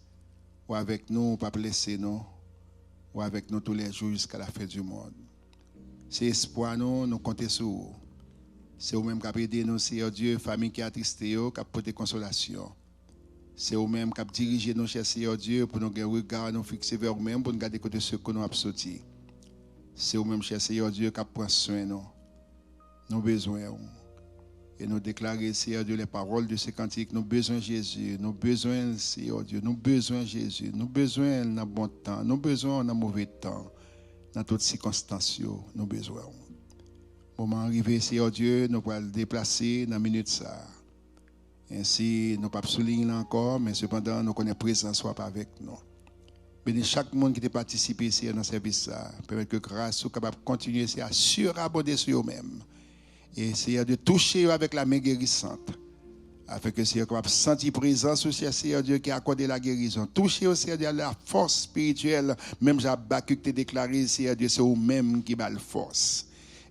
ou avec nous, pas laisser nous, ou avec nous tous les jours jusqu'à la fin du monde. C'est espoir nous comptons sur vous. C'est vous-même qui avez aidé nous, Seigneur Dieu, famille qui est attristée, qui a porté consolation. C'est vous-même qui avez dirigé nous, cher Seigneur Dieu, pour nous regarder, nous fixer vers vous-même, pour nous garder côté ce que nous avons sorti. c'est au même cher Seigneur Dieu qui prend soin de nous. Nous besoin. Et nous déclarer, Seigneur Dieu, les paroles de ce cantique. Nous besoin de Jésus. Nous besoin, Seigneur Dieu. Nous besoin de Jésus. Nous besoin dans bon temps. Nous besoin dans mauvais temps. Dans toutes circonstances, nous besoin. Moment arrivé, Seigneur Dieu, nous pouvons le déplacer dans la minute ça. Ainsi, nous ne pouvons pas souligner encore, mais cependant, nous connaissons présence soit pas avec nous. Bénis chaque monde qui a participé ici dans ce service, permettre que grâce soit capable de continuer à surabonder sur eux-mêmes. Et Seigneur de toucher avec la main guérissante. Afin que Seigneur capable de sentir présence aussi, Seigneur Dieu qui a accordé la guérison. Toucher aussi à la force spirituelle. Même Jabakuk t'a déclaré, Seigneur Dieu, c'est eux-mêmes qui bat la force.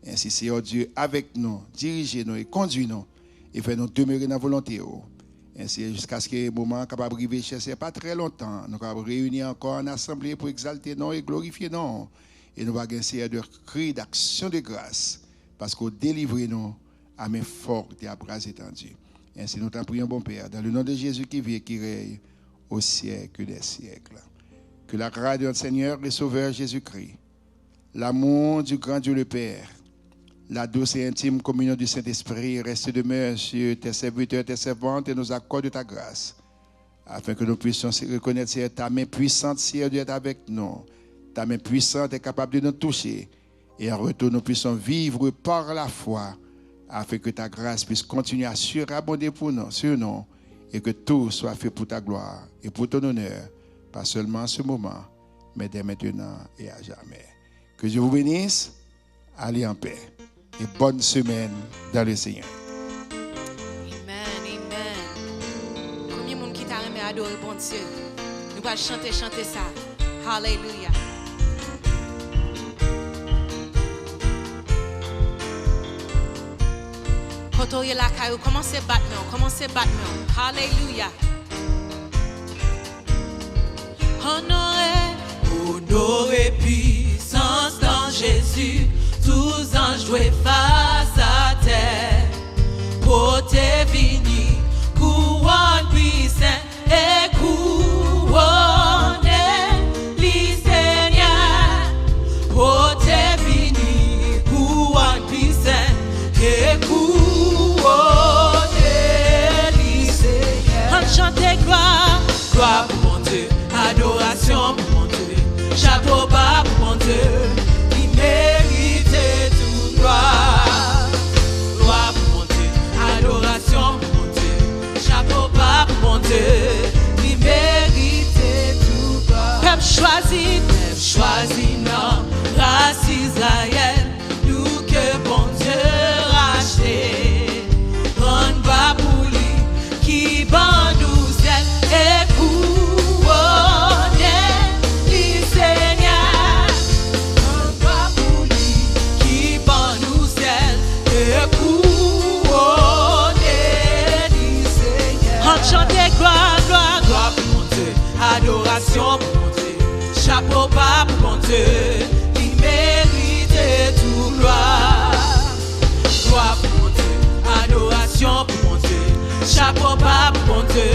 Ainsi, Seigneur Dieu, avec nous, dirigez-nous et conduisez-nous. Et fait nous demeurer dans la volonté. Ainsi, jusqu'à ce que le moment capable de arriver, c'est pas très longtemps. Nous allons réunir encore en assemblée pour exalter non et glorifier non. Et nous allons essayer de cri d'action de grâce. Parce qu'on délivre nous à main forte et à bras étendus. Ainsi, nous t'en prions, bon Père, dans le nom de Jésus qui vit et qui règne au siècle des siècles. Que la grâce de notre Seigneur et Sauveur Jésus-Christ, l'amour du grand Dieu le Père, la douce et intime communion du Saint-Esprit reste et demeure sur tes serviteurs, tes servantes et nous accorde ta grâce, afin que nous puissions reconnaître que ta main puissante, Seigneur Dieu, est avec nous. Ta main puissante est capable de nous toucher. Et en retour, nous puissions vivre par la foi, afin que ta grâce puisse continuer à surabonder pour nous, sur nous, et que tout soit fait pour ta gloire et pour ton honneur, pas seulement en ce moment, mais dès maintenant et à jamais. Que Dieu vous bénisse, allez en paix, et bonne semaine dans le Seigneur. Amen, amen. Combien de monde qui t'a aimé adorer bon Dieu? Nous allons chanter ça. Hallelujah. Koto ye la caillou, commencez à battre. Hallelujah. Honoré, puissance dans Jésus, tous anges joués face à terre. Côté vini, couronne puissant et couronne les Seigneurs. Côté vini, couronne puissant et couronne les Seigneurs. Chantez gloire. Gloire pour mon Dieu, adoration pour mon Dieu, chapeau bas pour mon Dieu, il mérite toute gloire. Gloire pour mon Dieu, adoration pour mon Dieu, chapeau bas pour mon Dieu, il mérite toute gloire. Peuple choisi, non, race Israël, nous que bon Dieu racheté, on va pour lui, qui ban nous aide et couronne les Seigneurs. On va pour lui, qui ban nous aide et couronne les Seigneurs. chantez gloire. Gloire pour mon Dieu, adoration pour mon Dieu, chapeau bas pour mon Dieu, il mérite toute gloire. Gloire pour mon Dieu, adoration pour mon Dieu, chapeau bas pour mon Dieu,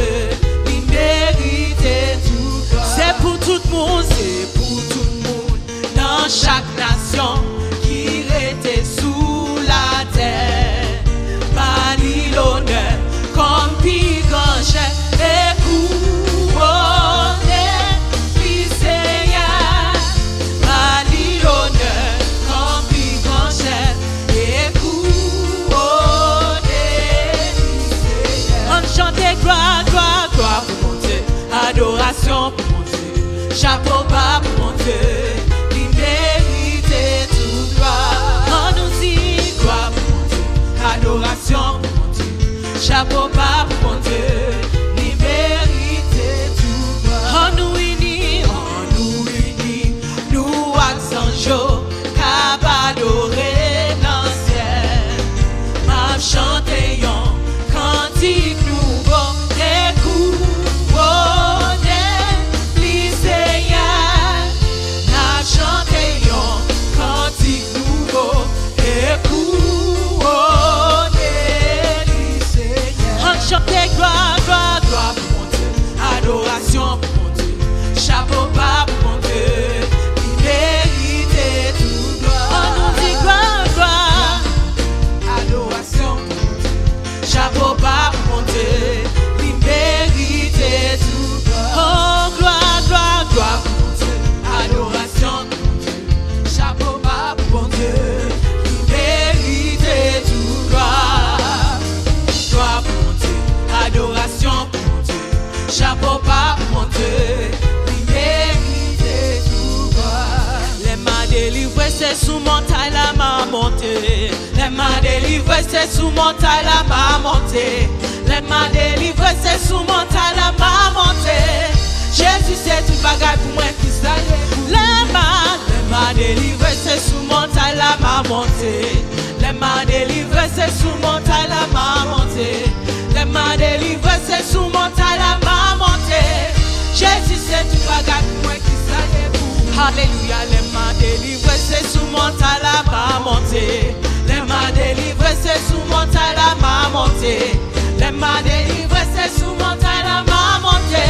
il mérite toute gloire. C'est pour tout le monde. C'est pour tout le monde, dans chaque nation qui était sous la terre. Mali l'honneur comme puis grand chef et couronne les Seigneurs. Mali l'honneur comme puis grand chef et couronne les Seigneurs. On chante gloire. Gloire pour mon Dieu, adoration pour mon Dieu, chapeau bas pour mon Dieu, il mérite toute gloire. On nous dit Gloire pour mon Dieu, adoration pour mon Dieu, chapeau bas pour mon Dieu, il mérite toute gloire. on nous unit. Nous accent cap adorer dans le ciel, m'a chanté yon cantique nouveau et couronne les Seigneurs. monté. Les m'a délivré, c'est sous montagne la m'a monté. Les m'a délivré, c'est sous montagne la m'a monté. Jésus c'est une bagarre pour moi qui s'allait. Les m'a délivré, c'est sous montagne la m'a monté. Les m'a délivré, c'est sous montagne la m'a monté. Les m'a délivré, c'est sous montagne la m'a monté. Jésus c'est une bagarre pour moi qui s'allait. Alléluia, les m'a délivré, c'est sous montagne la m'a monté. Les m'a délivré, c'est sous montagne la m'a monté. Les m'a délivré, c'est sous montagne la m'a monté.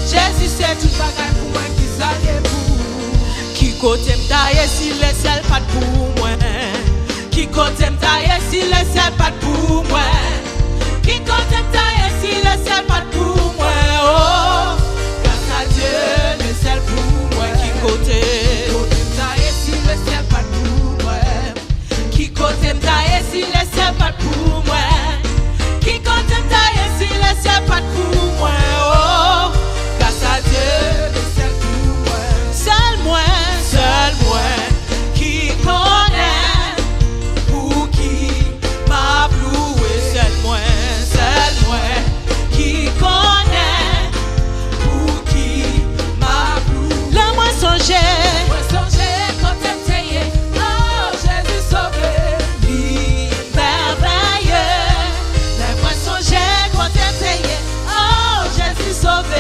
Jésus c'est une bagarre pour moi qui s'allait pour. Qui côté m'taille si le ciel pas pour moi. Qui côté m'taille si le ciel pas pour moi. Qui côté m'taille si le ciel pas pour moi. Oh, grâce à Dieu le ciel pour moi. Qui côté m'taille si le ciel pas pour moi. Qui côté m'taille si le ciel pas pour moi. Qui côté m'taille si le ciel pas pour moi. Oh, grâce à Dieu le ciel pour moi. Seul moi qui connaît pour qui m'a loué. Seul moi qui connaît pour qui m'a loué. La moi songer quand t'es taillé. Oh Jésus sauvé, merveilleux. La moi songer quand t'es taillé. Oh Jésus sauvé.